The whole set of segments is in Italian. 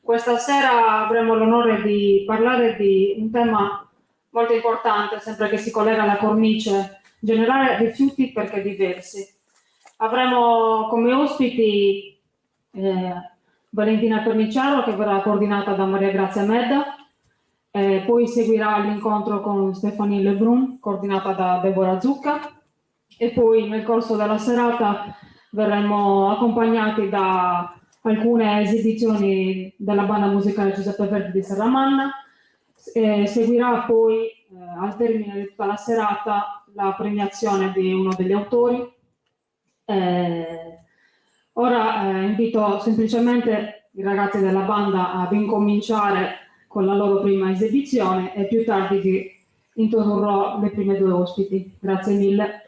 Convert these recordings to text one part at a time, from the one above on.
Questa sera avremo l'onore di parlare di un tema molto importante, sempre che si collega alla cornice generale rifiuti perché diversi. Avremo come ospiti Valentina Perniciaro, che verrà coordinata da Maria Grazia Medda, poi seguirà l'incontro con Stefanie Lebrun, coordinata da Deborah Zucca, e poi nel corso della serata verremo accompagnati da alcune esibizioni della banda musicale Giuseppe Verdi di Serramanna. Seguirà poi, al termine di tutta la serata, la premiazione di uno degli autori. Ora invito semplicemente i ragazzi della banda ad incominciare con la loro prima esibizione e più tardi vi introdurrò le prime due ospiti. Grazie mille.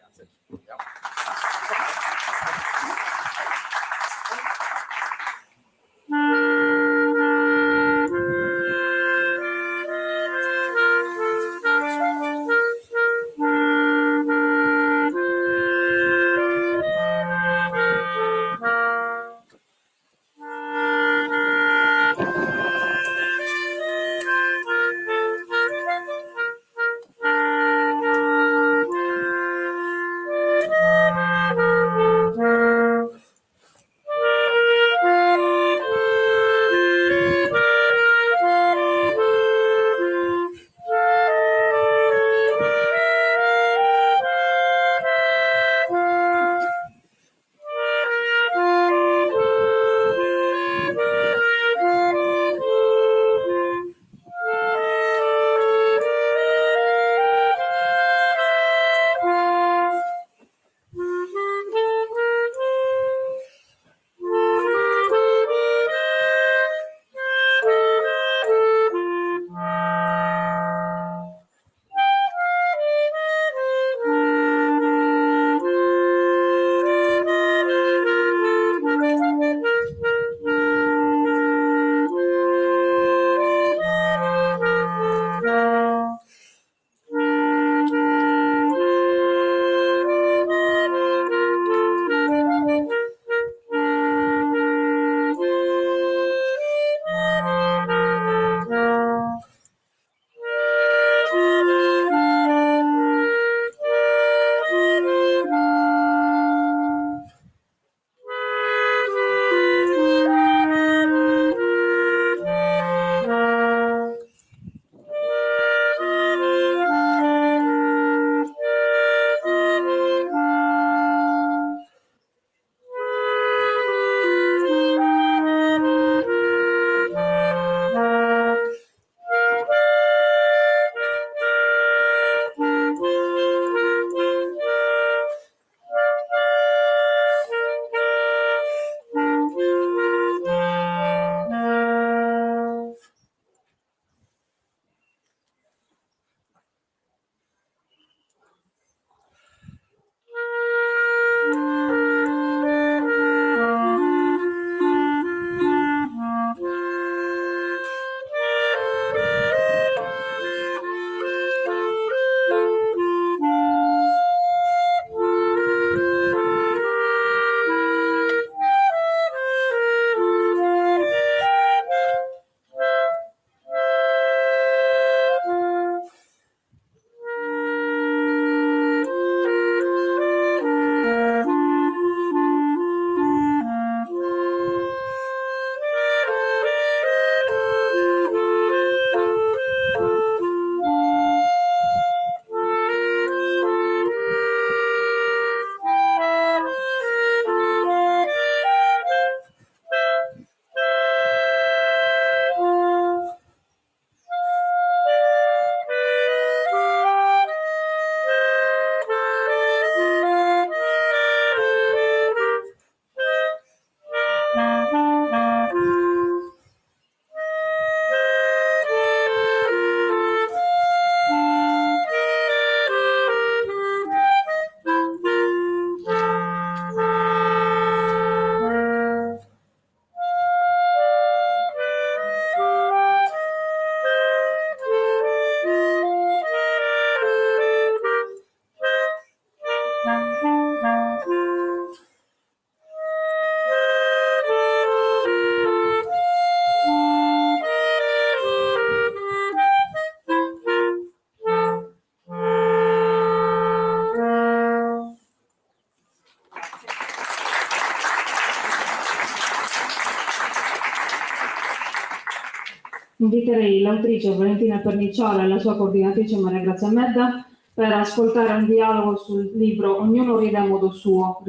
Inviterei l'autrice Valentina Perniciola e la sua coordinatrice Maria Grazia Medda per ascoltare un dialogo sul libro Ognuno ride a modo suo.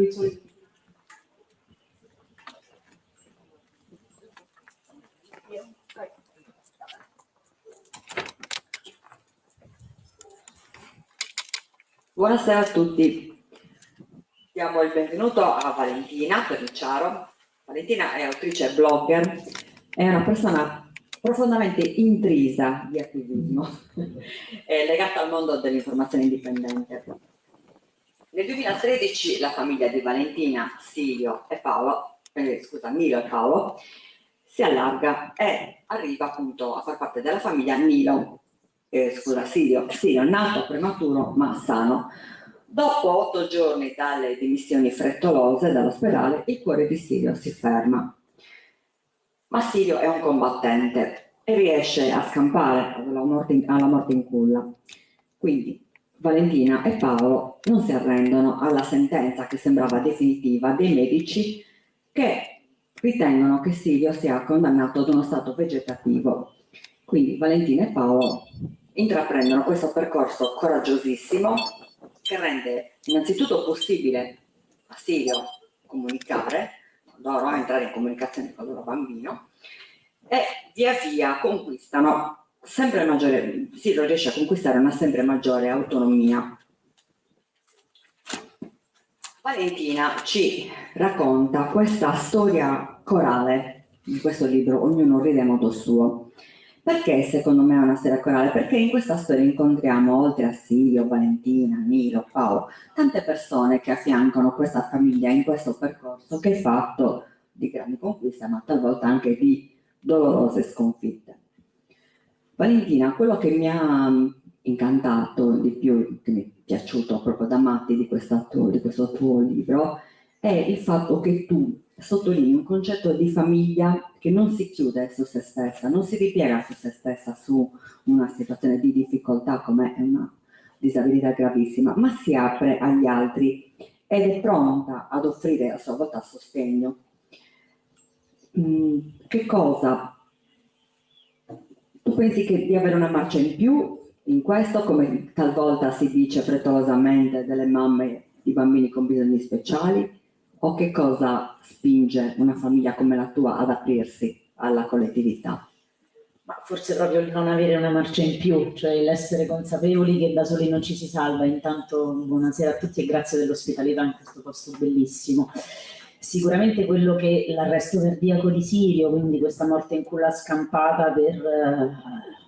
Buonasera a tutti, diamo il benvenuto a Valentina Pernicciaro. Valentina è autrice e blogger, è una persona profondamente intrisa di attivismo, è legata al mondo dell'informazione indipendente. Nel 2013 la famiglia di Valentina, Nilo e Paolo, si allarga e arriva appunto a far parte della famiglia Silio, nato prematuro ma sano. Dopo 8 giorni dalle dimissioni frettolose dall'ospedale, il cuore di Silio si ferma. Ma Silio è un combattente e riesce a scampare alla morte in culla. Quindi Valentina e Paolo non si arrendono alla sentenza che sembrava definitiva dei medici, che ritengono che Silio sia condannato ad uno stato vegetativo. Quindi Valentina e Paolo intraprendono questo percorso coraggiosissimo che rende innanzitutto possibile a Silio comunicare, loro entrare in comunicazione con il loro bambino, e via via conquistano sempre maggiore, Silio riesce a conquistare una sempre maggiore autonomia. Valentina ci racconta questa storia corale di questo libro, Ognuno ride a modo suo. Perché secondo me è una storia corale? Perché in questa storia incontriamo, oltre a Silvio, Valentina, Nilo, Paolo, tante persone che affiancano questa famiglia in questo percorso che è fatto di grandi conquiste, ma talvolta anche di dolorose sconfitte. Valentina, quello che mi ha incantato di più, che mi è piaciuto proprio da matti di questo tuo libro, è il fatto che tu sottolinei un concetto di famiglia che non si chiude su se stessa, non si ripiega su se stessa, su una situazione di difficoltà come una disabilità gravissima, ma si apre agli altri ed è pronta ad offrire a sua volta sostegno. Che cosa? Tu pensi di avere una marcia in più in questo, come talvolta si dice frettolosamente delle mamme di bambini con bisogni speciali? O che cosa spinge una famiglia come la tua ad aprirsi alla collettività? Ma forse proprio il non avere una marcia in più, cioè l'essere consapevoli che da soli non ci si salva. Intanto buonasera a tutti e grazie dell'ospitalità in questo posto bellissimo. Sicuramente quello che l'arresto cardiaco di Silio, quindi questa morte in culla scampata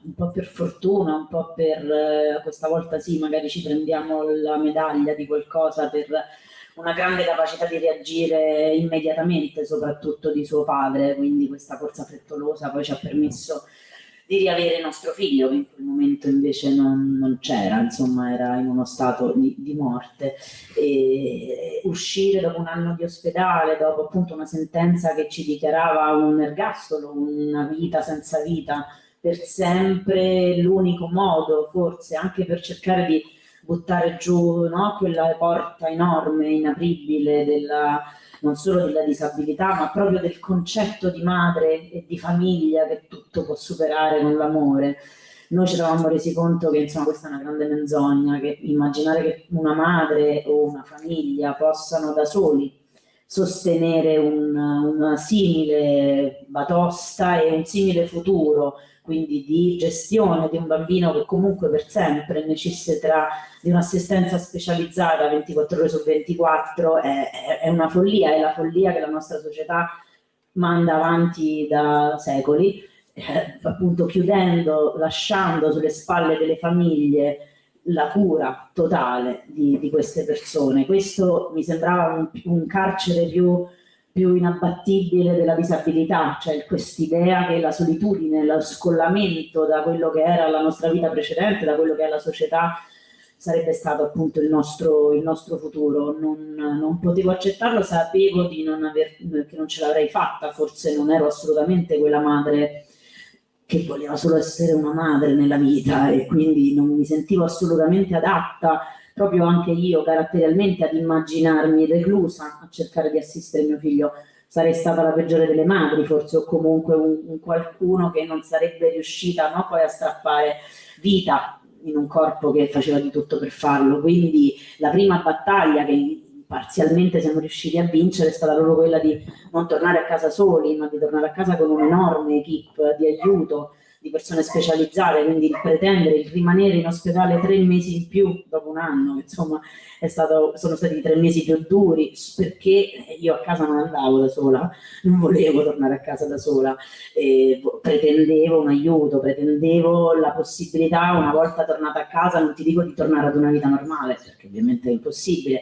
un po' per fortuna, un po' per questa volta sì, magari ci prendiamo la medaglia di qualcosa per una grande capacità di reagire immediatamente, soprattutto di suo padre, quindi questa corsa frettolosa poi ci ha permesso di riavere nostro figlio, che in quel momento invece non c'era, insomma era in uno stato di morte. E uscire dopo un anno di ospedale, dopo appunto una sentenza che ci dichiarava un ergastolo, una vita senza vita per sempre, l'unico modo forse anche per cercare di buttare giù, no, quella porta enorme, inapribile non solo della disabilità, ma proprio del concetto di madre e di famiglia che tutto può superare con l'amore. Noi ci eravamo resi conto che insomma questa è una grande menzogna, che immaginare che una madre o una famiglia possano da soli sostenere una simile batosta e un simile futuro, quindi di gestione di un bambino che comunque per sempre necessiterà di un'assistenza specializzata 24 ore su 24, è una follia, è la follia che la nostra società manda avanti da secoli, appunto chiudendo, lasciando sulle spalle delle famiglie la cura totale di queste persone. Questo mi sembrava un carcere più inabbattibile della disabilità, cioè quest'idea che la solitudine, lo scollamento da quello che era la nostra vita precedente, da quello che è la società, sarebbe stato appunto il nostro futuro. Non potevo accettarlo, sapevo che non ce l'avrei fatta, forse non ero assolutamente quella madre che voleva solo essere una madre nella vita e quindi non mi sentivo assolutamente adatta, proprio anche io caratterialmente, ad immaginarmi reclusa a cercare di assistere mio figlio. sarei stata la peggiore delle madri forse, o comunque un qualcuno che non sarebbe riuscita, no, poi a strappare vita in un corpo che faceva di tutto per farlo. Quindi la prima battaglia che parzialmente siamo riusciti a vincere è stata proprio quella di non tornare a casa soli, ma di tornare a casa con un'enorme equipe di aiuto, di persone specializzate, quindi il pretendere, il rimanere in ospedale 3 mesi in più dopo un anno, insomma sono stati 3 mesi più duri, perché io a casa non andavo da sola, non volevo tornare a casa da sola, pretendevo un aiuto, pretendevo la possibilità, una volta tornata a casa, non ti dico di tornare ad una vita normale, perché ovviamente è impossibile,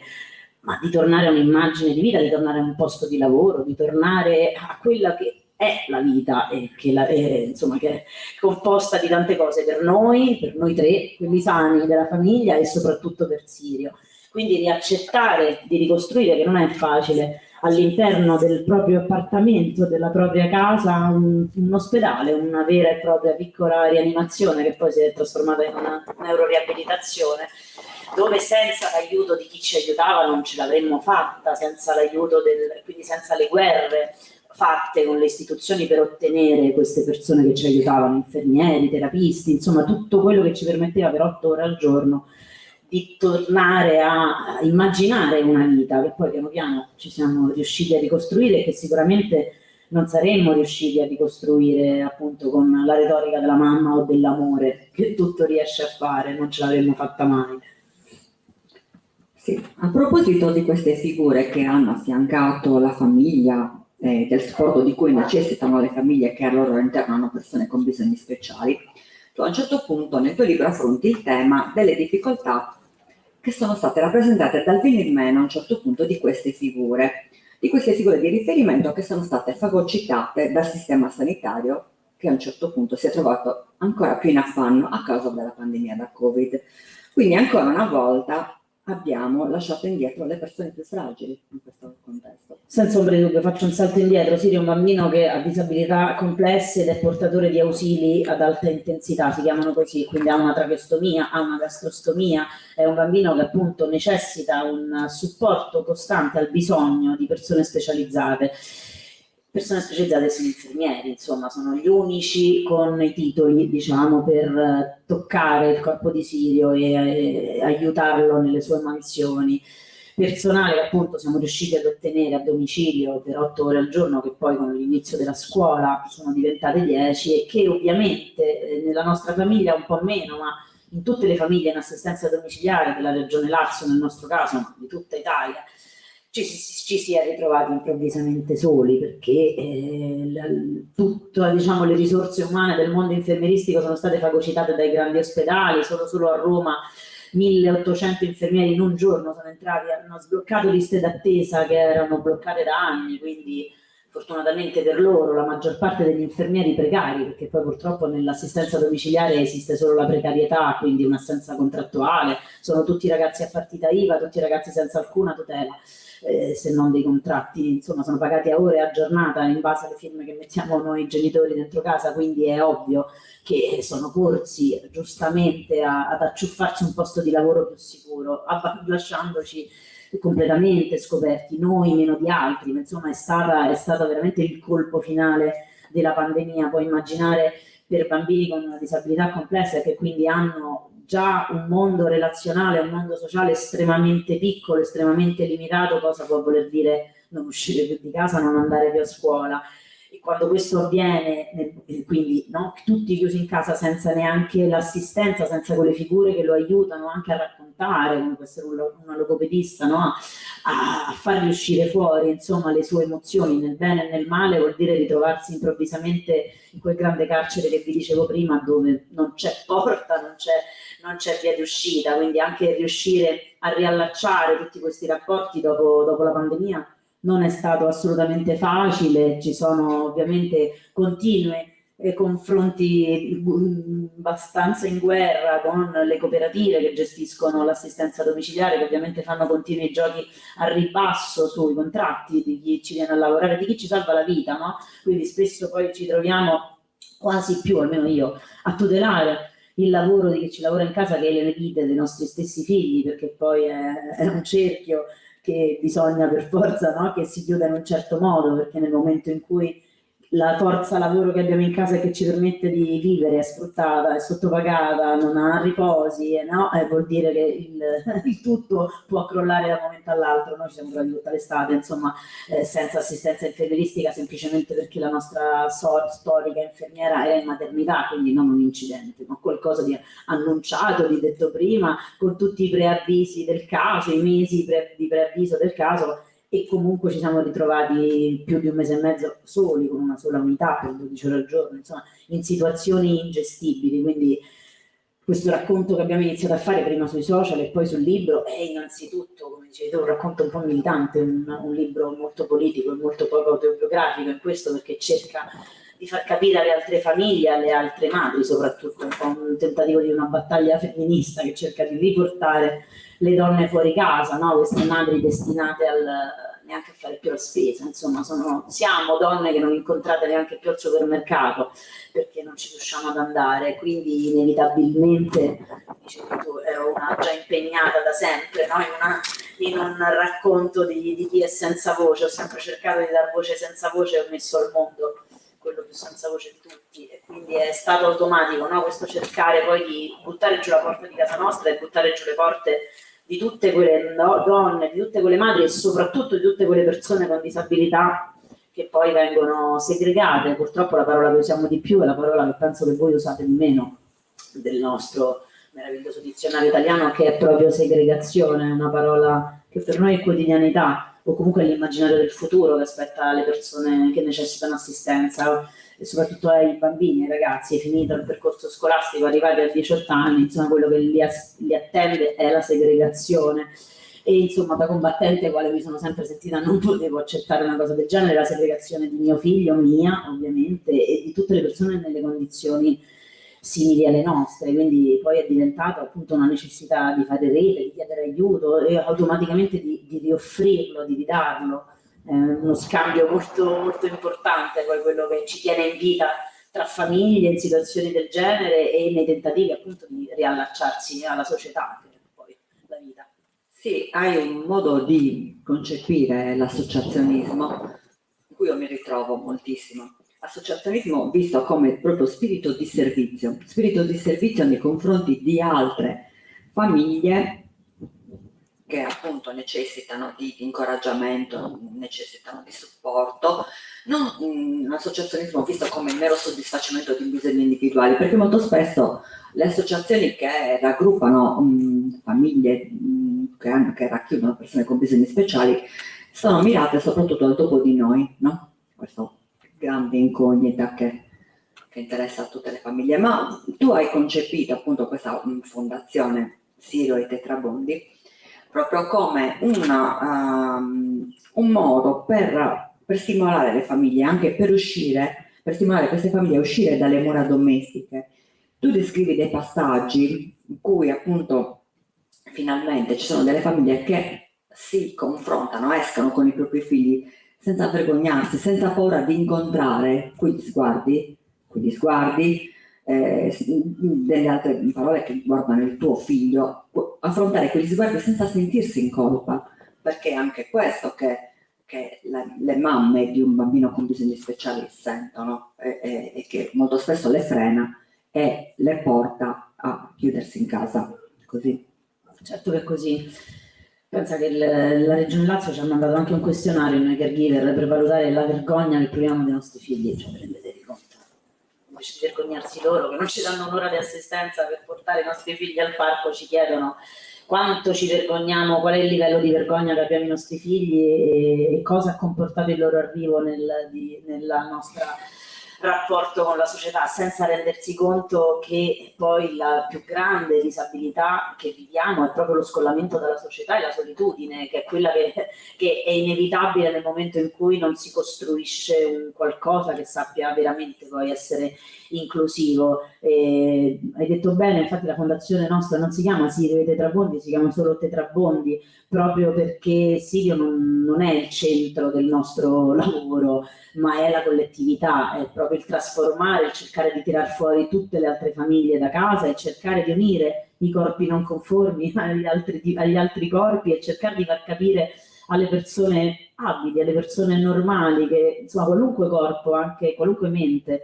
ma di tornare a un'immagine di vita, di tornare a un posto di lavoro, di tornare a quella che è la vita e che, insomma, che è composta di tante cose per noi tre, quelli sani della famiglia e soprattutto per Sirio. Quindi riaccettare di ricostruire, che non è facile, all'interno del proprio appartamento, della propria casa, un ospedale, una vera e propria piccola rianimazione che poi si è trasformata in una neuroriabilitazione, dove senza l'aiuto di chi ci aiutava non ce l'avremmo fatta, senza l'aiuto quindi senza le guerre fatte con le istituzioni per ottenere queste persone che ci aiutavano, infermieri, terapisti, insomma tutto quello che ci permetteva per 8 ore al giorno di tornare a immaginare una vita che poi piano piano ci siamo riusciti a ricostruire e che sicuramente non saremmo riusciti a ricostruire appunto con la retorica della mamma o dell'amore che tutto riesce a fare, non ce l'avremmo fatta mai. Sì, a proposito di queste figure che hanno affiancato la famiglia, del supporto di cui necessitano le famiglie che al loro interno hanno persone con bisogni speciali, tu a un certo punto nel tuo libro affronti il tema delle difficoltà che sono state rappresentate dal venir meno a un certo punto di queste figure di riferimento che sono state fagocitate dal sistema sanitario, che a un certo punto si è trovato ancora più in affanno a causa della pandemia da Covid. Quindi ancora una volta abbiamo lasciato indietro le persone più fragili in questo contesto. Senza ombra di dubbio, faccio un salto indietro. Sirio è un bambino che ha disabilità complesse ed è portatore di ausili ad alta intensità, si chiamano così, quindi ha una tracheostomia, ha una gastrostomia, è un bambino che appunto necessita un supporto costante al bisogno di persone specializzate. Persone specializzate sono infermieri, insomma, sono gli unici con i titoli, diciamo, per toccare il corpo di Sirio e aiutarlo nelle sue mansioni. Personale che appunto siamo riusciti ad ottenere a domicilio per 8 ore al giorno, che poi con l'inizio della scuola sono diventate 10 e che ovviamente nella nostra famiglia un po' meno, ma in tutte le famiglie in assistenza domiciliare della Regione Lazio nel nostro caso, ma di tutta Italia, ci si è ritrovati improvvisamente soli perché tutte, diciamo, le risorse umane del mondo infermieristico sono state fagocitate dai grandi ospedali. Solo a Roma 1800 infermieri in un giorno sono entrati, hanno sbloccato liste d'attesa che erano bloccate da anni, quindi fortunatamente per loro la maggior parte degli infermieri precari, perché poi purtroppo nell'assistenza domiciliare esiste solo la precarietà, quindi un'assenza contrattuale, sono tutti ragazzi a partita IVA, tutti ragazzi senza alcuna tutela. Se non dei contratti, insomma sono pagati a ore, a giornata in base alle firme che mettiamo noi genitori dentro casa, quindi è ovvio che sono corsi giustamente ad acciuffarsi un posto di lavoro più sicuro, lasciandoci completamente scoperti, noi meno di altri, ma insomma è stata veramente il colpo finale della pandemia. Puoi immaginare per bambini con una disabilità complessa e che quindi hanno già un mondo relazionale, un mondo sociale estremamente piccolo, estremamente limitato, cosa può voler dire non uscire più di casa, non andare più a scuola. E quando questo avviene, quindi no, tutti chiusi in casa senza neanche l'assistenza, senza quelle figure che lo aiutano anche a raccontare, come può essere una logopedista, no? a far riuscire fuori insomma le sue emozioni nel bene e nel male, vuol dire ritrovarsi improvvisamente in quel grande carcere che vi dicevo prima, dove non c'è porta, non c'è via di uscita, quindi anche riuscire a riallacciare tutti questi rapporti dopo la pandemia non è stato assolutamente facile. Ci sono ovviamente continui confronti abbastanza in guerra con le cooperative che gestiscono l'assistenza domiciliare, che ovviamente fanno continui giochi a ribasso sui contratti di chi ci viene a lavorare, di chi ci salva la vita, no? Quindi spesso poi ci troviamo quasi più, almeno io, a tutelare il lavoro di chi ci lavora in casa che le vite dei nostri stessi figli, perché poi è un cerchio che bisogna per forza, no? Che si chiuda in un certo modo, perché nel momento in cui la forza lavoro che abbiamo in casa e che ci permette di vivere è sfruttata, è sottopagata, non ha riposi, no? Vuol dire che il tutto può crollare da un momento all'altro. Noi ci siamo trovati tutta l'estate, insomma, senza assistenza infermieristica, semplicemente perché la nostra storica infermiera era in maternità, quindi non un incidente, ma qualcosa di annunciato, di detto prima, con tutti i preavvisi del caso, i mesi di preavviso del caso, e comunque ci siamo ritrovati più di un mese e mezzo soli, con una sola unità per 12 ore al giorno, insomma, in situazioni ingestibili. Quindi questo racconto che abbiamo iniziato a fare prima sui social e poi sul libro è innanzitutto, come dicevi tu, un racconto un po' militante, un libro molto politico e molto poco autobiografico in questo, perché cerca di far capire alle altre famiglie, alle altre madri soprattutto, un po' un tentativo di una battaglia femminista che cerca di riportare le donne fuori casa, no? Queste madri destinate neanche a fare più la spesa, insomma, siamo donne che non incontrate neanche più al supermercato perché non ci riusciamo ad andare, quindi inevitabilmente, dicevi tu, ero una già impegnata da sempre, no? in un racconto di chi è senza voce, ho sempre cercato di dar voce senza voce e ho messo al mondo quello più senza voce di tutti, e quindi è stato automatico, no? Questo cercare poi di buttare giù la porta di casa nostra e buttare giù le porte di tutte quelle donne, di tutte quelle madri e soprattutto di tutte quelle persone con disabilità che poi vengono segregate. Purtroppo la parola che usiamo di più è la parola che penso che voi usate di meno del nostro meraviglioso dizionario italiano, che è proprio segregazione, una parola che per noi è quotidianità, o comunque l'immaginario del futuro che aspetta le persone che necessitano assistenza, e soprattutto ai bambini, ai ragazzi, finito il percorso scolastico, arrivati a 18 anni, insomma quello che li attende è la segregazione. E insomma, da combattente, quale mi sono sempre sentita, non potevo accettare una cosa del genere, la segregazione di mio figlio, mia ovviamente, e di tutte le persone nelle condizioni simili alle nostre. Quindi poi è diventato appunto una necessità di fare rete, di chiedere aiuto e automaticamente di rioffrirlo, di ridarlo. Uno scambio molto, molto importante, poi quello che ci tiene in vita tra famiglie in situazioni del genere e nei tentativi appunto di riallacciarsi alla società, che è poi la vita. Sì, hai un modo di concepire l'associazionismo in cui io mi ritrovo moltissimo. Associazionismo visto come proprio spirito di servizio nei confronti di altre famiglie che appunto necessitano di incoraggiamento, necessitano di supporto, non un associazionismo visto come il mero soddisfacimento di bisogni individuali, perché molto spesso le associazioni che raggruppano famiglie che racchiudono persone con bisogni speciali sono mirate soprattutto al dopo di noi, no? Questo grande incognita che interessa a tutte le famiglie. Ma tu hai concepito appunto questa fondazione Sirio e Tetrabondi proprio come un modo per stimolare le famiglie, anche per stimolare queste famiglie a uscire dalle mura domestiche. Tu descrivi dei passaggi in cui appunto finalmente ci sono delle famiglie che si confrontano, escono con i propri figli senza vergognarsi, senza paura di incontrare quegli sguardi, delle altre parole che guardano il tuo figlio, affrontare quegli sguardi senza sentirsi in colpa, perché è anche questo che le mamme di un bambino con bisogni speciali sentono e che molto spesso le frena e le porta a chiudersi in casa, così. Certo che è così. Pensa che la Regione Lazio ci ha mandato anche un questionario noi caregiver per valutare la vergogna che proviamo dei nostri figli, cioè rendetevi conto. Invece di vergognarsi loro che non ci danno un'ora di assistenza per portare i nostri figli al parco, ci chiedono quanto ci vergogniamo, qual è il livello di vergogna che abbiamo i nostri figli e cosa ha comportato il loro arrivo nella nostra rapporto con la società, senza rendersi conto che poi la più grande disabilità che viviamo è proprio lo scollamento dalla società e la solitudine, che è quella che è inevitabile nel momento in cui non si costruisce un qualcosa che sappia veramente poi essere inclusivo. Hai detto bene, infatti la fondazione nostra non si chiama Sirio e Tetrabondi, si chiama solo Tetrabondi, proprio perché Sirio non è il centro del nostro lavoro, ma è la collettività, è proprio il trasformare, il cercare di tirar fuori tutte le altre famiglie da casa e cercare di unire i corpi non conformi agli altri corpi e cercare di far capire alle persone abili, alle persone normali, che insomma qualunque corpo, anche qualunque mente,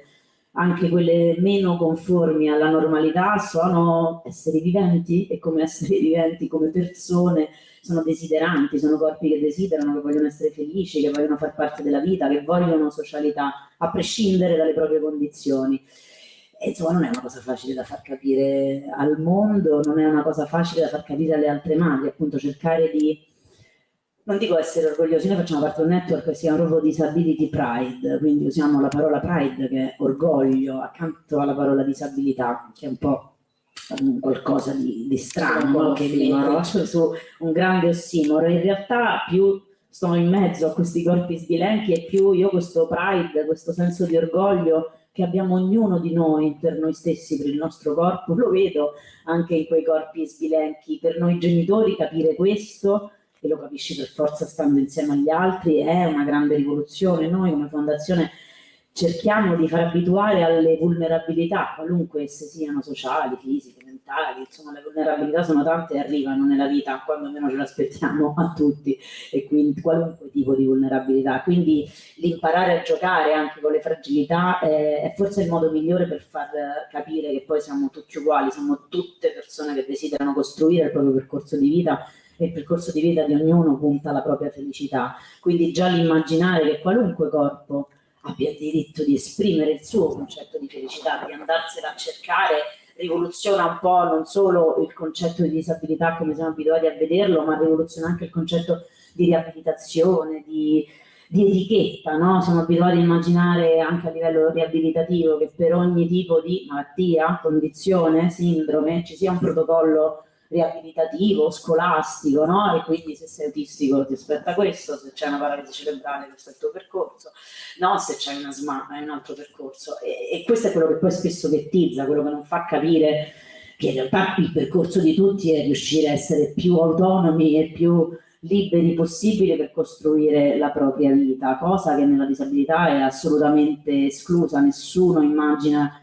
anche quelle meno conformi alla normalità, sono esseri viventi e come esseri viventi, come persone, sono desideranti, sono corpi che desiderano, che vogliono essere felici, che vogliono far parte della vita, che vogliono socialità, a prescindere dalle proprie condizioni. E insomma non è una cosa facile da far capire al mondo, non è una cosa facile da far capire alle altre madri, appunto cercare di, non dico essere orgogliosi, noi facciamo parte di un network che si chiama proprio Disability Pride, quindi usiamo la parola pride che è orgoglio accanto alla parola disabilità, che è un po' qualcosa di strano, no? Che mette su un grande ossimoro. In realtà più sto in mezzo a questi corpi sbilenchi e più io questo pride, questo senso di orgoglio che abbiamo ognuno di noi per noi stessi, per il nostro corpo, lo vedo anche in quei corpi sbilenchi. Per noi genitori capire questo, e lo capisci per forza stando insieme agli altri, è una grande rivoluzione. Noi come fondazione cerchiamo di far abituare alle vulnerabilità, qualunque esse siano, sociali, fisiche, mentali, insomma le vulnerabilità sono tante e arrivano nella vita quando meno ce l'aspettiamo a tutti, e quindi qualunque tipo di vulnerabilità. Quindi l'imparare a giocare anche con le fragilità è forse il modo migliore per far capire che poi siamo tutti uguali, siamo tutte persone che desiderano costruire il proprio percorso di vita, e il percorso di vita di ognuno punta alla propria felicità. Quindi già l'immaginare che qualunque corpo abbia il diritto di esprimere il suo concetto di felicità, di andarsela a cercare, rivoluziona un po' non solo il concetto di disabilità come siamo abituati a vederlo, ma rivoluziona anche il concetto di riabilitazione, di etichetta, no? Siamo abituati a immaginare anche a livello riabilitativo che per ogni tipo di malattia, condizione, sindrome ci sia un protocollo riabilitativo, scolastico, no? E quindi se sei autistico ti aspetta questo, se c'è una paralisi cerebrale questo è il tuo percorso, no? Se c'è una SMA è un altro percorso, e questo è quello che poi spesso ghettizza, quello che non fa capire che in realtà il percorso di tutti è riuscire a essere più autonomi e più liberi possibile per costruire la propria vita, cosa che nella disabilità è assolutamente esclusa. Nessuno immagina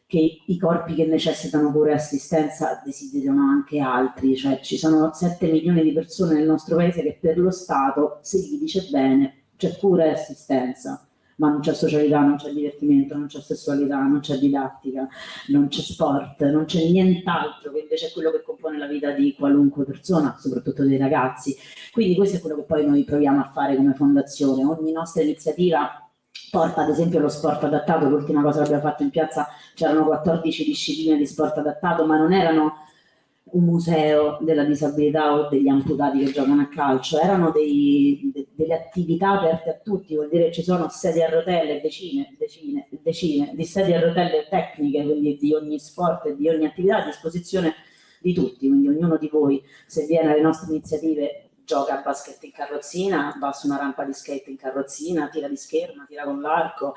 che i corpi che necessitano cura e assistenza desiderano anche altri, cioè ci sono 7 milioni di persone nel nostro paese che per lo Stato, se gli dice bene, c'è cura e assistenza, ma non c'è socialità, non c'è divertimento, non c'è sessualità, non c'è didattica, non c'è sport, non c'è nient'altro che invece è quello che compone la vita di qualunque persona, soprattutto dei ragazzi. Quindi questo è quello che poi noi proviamo a fare come fondazione. Ogni nostra iniziativa porta ad esempio lo sport adattato. L'ultima cosa che abbiamo fatto in piazza, c'erano 14 discipline di sport adattato, ma non erano un museo della disabilità o degli amputati che giocano a calcio, erano delle attività aperte a tutti, vuol dire che ci sono sedie a rotelle, decine di sedie a rotelle tecniche, quindi di ogni sport e di ogni attività a disposizione di tutti, quindi ognuno di voi, se viene alle nostre iniziative, gioca a basket in carrozzina, va su una rampa di skate in carrozzina, tira di scherma, tira con l'arco,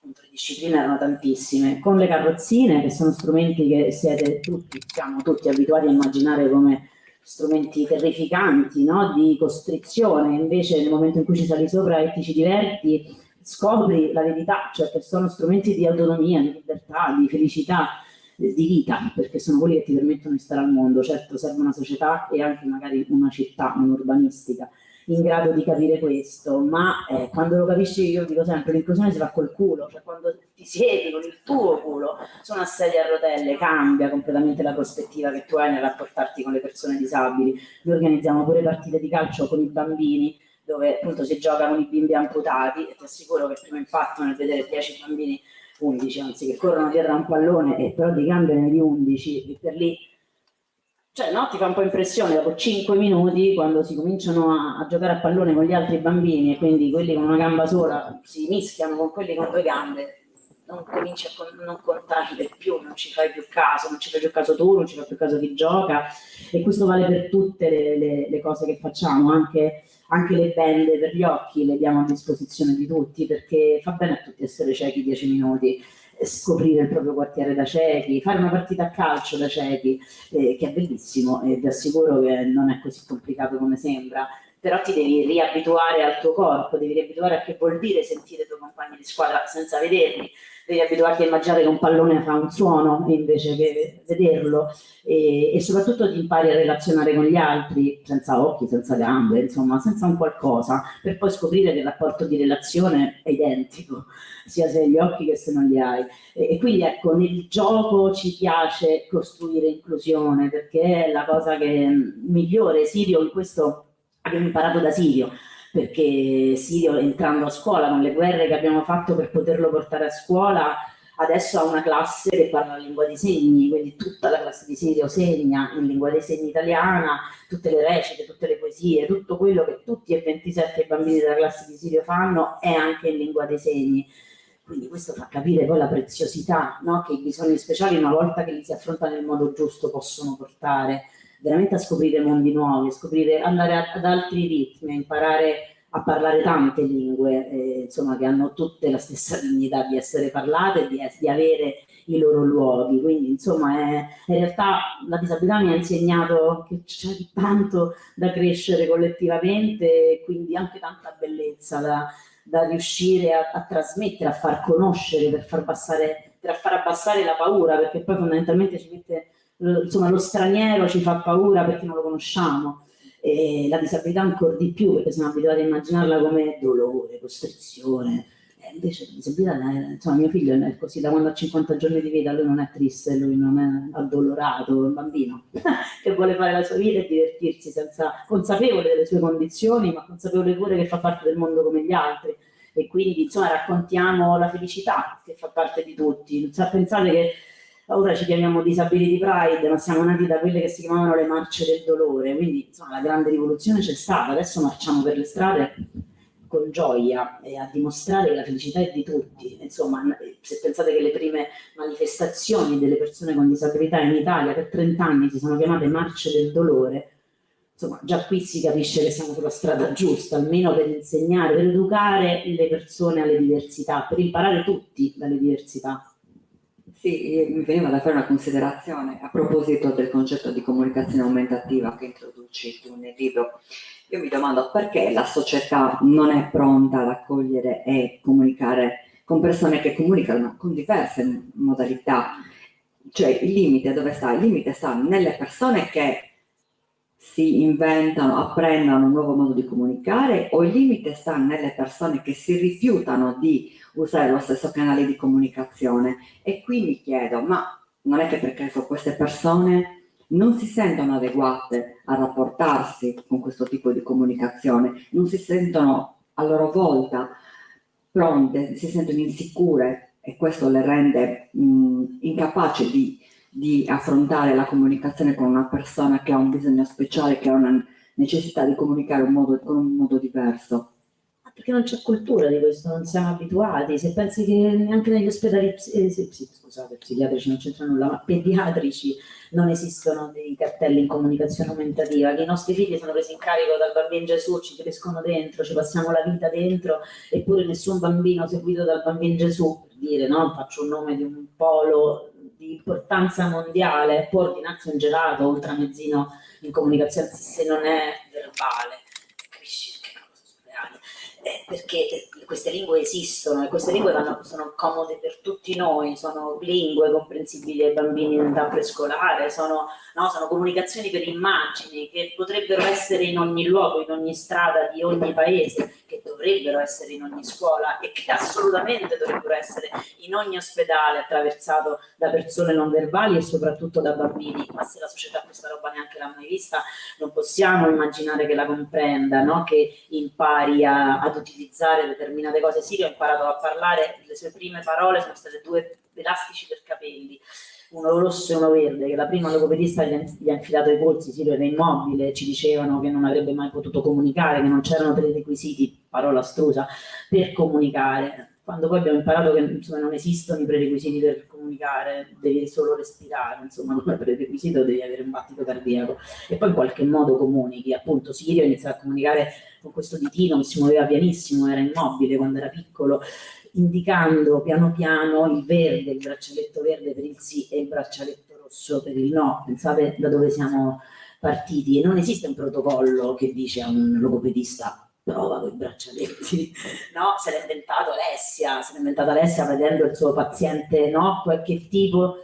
le discipline erano tantissime. Con le carrozzine, che sono strumenti che siamo tutti abituati a immaginare come strumenti terrificanti, no? Di costrizione, invece nel momento in cui ci sali sopra e ti ci diverti, scopri la verità, cioè che sono strumenti di autonomia, di libertà, di felicità, di vita, perché sono quelli che ti permettono di stare al mondo. Certo serve una società e anche magari una città, un'urbanistica in grado di capire questo, ma quando lo capisci, io dico sempre, l'inclusione si fa col culo, cioè quando ti siedi con il tuo culo su una sedia a rotelle cambia completamente la prospettiva che tu hai nel rapportarti con le persone disabili. Noi organizziamo pure partite di calcio con i bambini, dove appunto si gioca con i bimbi amputati, e ti assicuro che il primo impatto nel vedere 10 bambini, 11 anzi, che corrono dietro a un pallone e però di gambe ne di 11, e per lì, cioè no, ti fa un po' impressione dopo 5 minuti quando si cominciano a giocare a pallone con gli altri bambini, e quindi quelli con una gamba sola si mischiano con quelli con 2 gambe, non cominci a non contarli più, non ci fai più caso, non ci fai più caso tu, non ci fai più caso chi gioca, e questo vale per tutte le cose che facciamo, anche le bende per gli occhi le diamo a disposizione di tutti, perché fa bene a tutti essere ciechi 10 minuti, scoprire il proprio quartiere da ciechi, fare una partita a calcio da ciechi, che è bellissimo, e vi assicuro che non è così complicato come sembra, però ti devi riabituare al tuo corpo, devi riabituare a che vuol dire sentire i tuoi compagni di squadra senza vederli, devi abituarti a immaginare che un pallone fa un suono invece che vederlo, e soprattutto ti impari a relazionare con gli altri senza occhi, senza gambe, insomma senza un qualcosa, per poi scoprire che il rapporto di relazione è identico, sia se hai gli occhi che se non li hai. E quindi ecco, nel gioco ci piace costruire inclusione, perché è la cosa che migliore. Sirio, in questo abbiamo imparato da Sirio, perché Sirio, entrando a scuola con le guerre che abbiamo fatto per poterlo portare a scuola, adesso ha una classe che parla la lingua dei segni, quindi tutta la classe di Sirio segna in lingua dei segni italiana, tutte le recite, tutte le poesie, tutto quello che tutti e 27 bambini della classe di Sirio fanno è anche in lingua dei segni. Quindi questo fa capire poi la preziosità, no? Che i bisogni speciali, una volta che li si affronta nel modo giusto, possono portare veramente a scoprire mondi nuovi, a scoprire, andare ad altri ritmi, a imparare a parlare tante lingue, insomma, che hanno tutte la stessa dignità di essere parlate e di avere i loro luoghi. Quindi, insomma, in realtà la disabilità mi ha insegnato che c'è tanto da crescere collettivamente e quindi anche tanta bellezza da riuscire a trasmettere, a far conoscere, per far abbassare la paura, perché poi fondamentalmente ci mette, insomma, lo straniero ci fa paura perché non lo conosciamo, e la disabilità ancora di più, perché siamo abituati a immaginarla come dolore, costrizione. Invece la disabilità, insomma, mio figlio è così da quando ha 50 giorni di vita, lui non è triste, lui non è addolorato, è un bambino che vuole fare la sua vita e divertirsi, consapevole delle sue condizioni, ma consapevole pure che fa parte del mondo come gli altri. E quindi, insomma, raccontiamo la felicità che fa parte di tutti. Pensate che ora ci chiamiamo Disability Pride, ma siamo nati da quelle che si chiamavano le marce del dolore, quindi insomma la grande rivoluzione c'è stata, adesso marciamo per le strade con gioia e a dimostrare che la felicità è di tutti. Insomma, se pensate che le prime manifestazioni delle persone con disabilità in Italia per 30 anni si sono chiamate marce del dolore, insomma già qui si capisce che siamo sulla strada giusta, almeno per insegnare, per educare le persone alle diversità, per imparare tutti dalle diversità. Sì, mi veniva da fare una considerazione a proposito del concetto di comunicazione aumentativa che introduci tu nel libro. Io mi domando perché la società non è pronta ad accogliere e comunicare con persone che comunicano con diverse modalità. Cioè il limite dove sta? Il limite sta nelle persone che si inventano, apprendono un nuovo modo di comunicare, o il limite sta nelle persone che si rifiutano di usare lo stesso canale di comunicazione. E qui mi chiedo, ma non è che perché queste persone non si sentono adeguate a rapportarsi con questo tipo di comunicazione, non si sentono a loro volta pronte, si sentono insicure e questo le rende incapaci di affrontare la comunicazione con una persona che ha un bisogno speciale, che ha una necessità di comunicare con un modo diverso. Perché non c'è cultura di questo, non siamo abituati. Se pensi che neanche negli ospedali psichiatrici non c'entra nulla, ma pediatrici non esistono dei cartelli in comunicazione aumentativa, che i nostri figli sono presi in carico dal bambino Gesù, ci crescono dentro, ci passiamo la vita dentro, eppure nessun bambino seguito dal bambino Gesù, per dire, no? Faccio un nome di un polo di importanza mondiale, può ordinarsi un gelato o un tramezzino in comunicazione se non è verbale. Perché queste lingue esistono e queste lingue sono comode per tutti noi, sono lingue comprensibili ai bambini in età prescolare, sono comunicazioni per immagini che potrebbero essere in ogni luogo, in ogni strada di ogni paese, che dovrebbero essere in ogni scuola e che assolutamente dovrebbero essere in ogni ospedale attraversato da persone non verbali e soprattutto da bambini. Ma se la società questa roba neanche l'ha mai vista, non possiamo immaginare che la comprenda, no? Che impari ad utilizzare determinate cose. Sirio ha imparato a parlare, le sue prime parole sono state 2 elastici per capelli, uno rosso e uno verde, che la prima logopedista gli ha infilato i polsi. Sirio era immobile, ci dicevano che non avrebbe mai potuto comunicare, che non c'erano prerequisiti, parola astrusa, per comunicare. Quando poi abbiamo imparato che insomma, non esistono i prerequisiti per comunicare, devi solo respirare, insomma come prerequisito devi avere un battito cardiaco e poi in qualche modo comunichi. Appunto Sirio inizia a comunicare con questo ditino che si muoveva pianissimo, era immobile quando era piccolo, indicando piano piano il verde, il braccialetto verde per il sì e il braccialetto rosso per il no. Pensate da dove siamo partiti, e non esiste un protocollo che dice a un logopedista prova con i braccialetti, no? Se l'ha inventato Alessia vedendo il suo paziente, no? Che tipo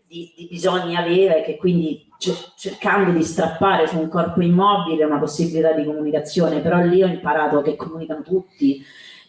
di bisogni aveva e che quindi cercando di strappare su un corpo immobile una possibilità di comunicazione, però lì ho imparato che comunicano tutti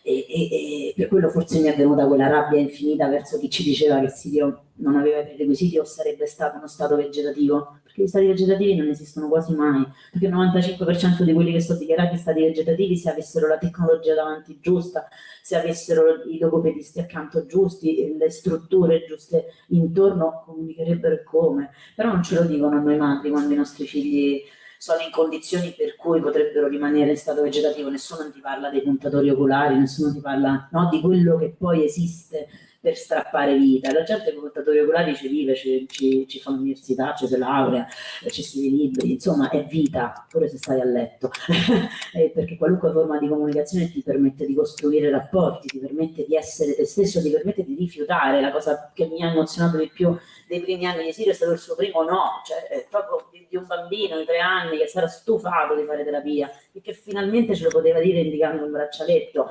e per quello forse mi è venuta quella rabbia infinita verso chi ci diceva che Sirio non aveva i requisiti o sarebbe stato uno stato vegetativo, perché gli stati vegetativi non esistono quasi mai, perché il 95% di quelli che sono dichiarati stati vegetativi, se avessero la tecnologia davanti giusta, se avessero i logopedisti accanto giusti, le strutture giuste intorno, comunicherebbero come, però non ce lo dicono a noi madri quando i nostri figli sono in condizioni per cui potrebbero rimanere in stato vegetativo, nessuno ti parla dei puntatori oculari, nessuno ti parla, no, di quello che poi esiste per strappare vita. La gente con i puntatori oculari ci vive, ci fa l'università, ci si laurea, ci scrive libri, insomma è vita, pure se stai a letto, perché qualunque forma di comunicazione ti permette di costruire rapporti, ti permette di essere te stesso, ti permette di rifiutare. La cosa che mi ha emozionato di più dei primi anni di Sirio è stato il suo primo no, cioè proprio di un bambino di 3 anni che si era stufato di fare terapia e che finalmente ce lo poteva dire indicando un braccialetto.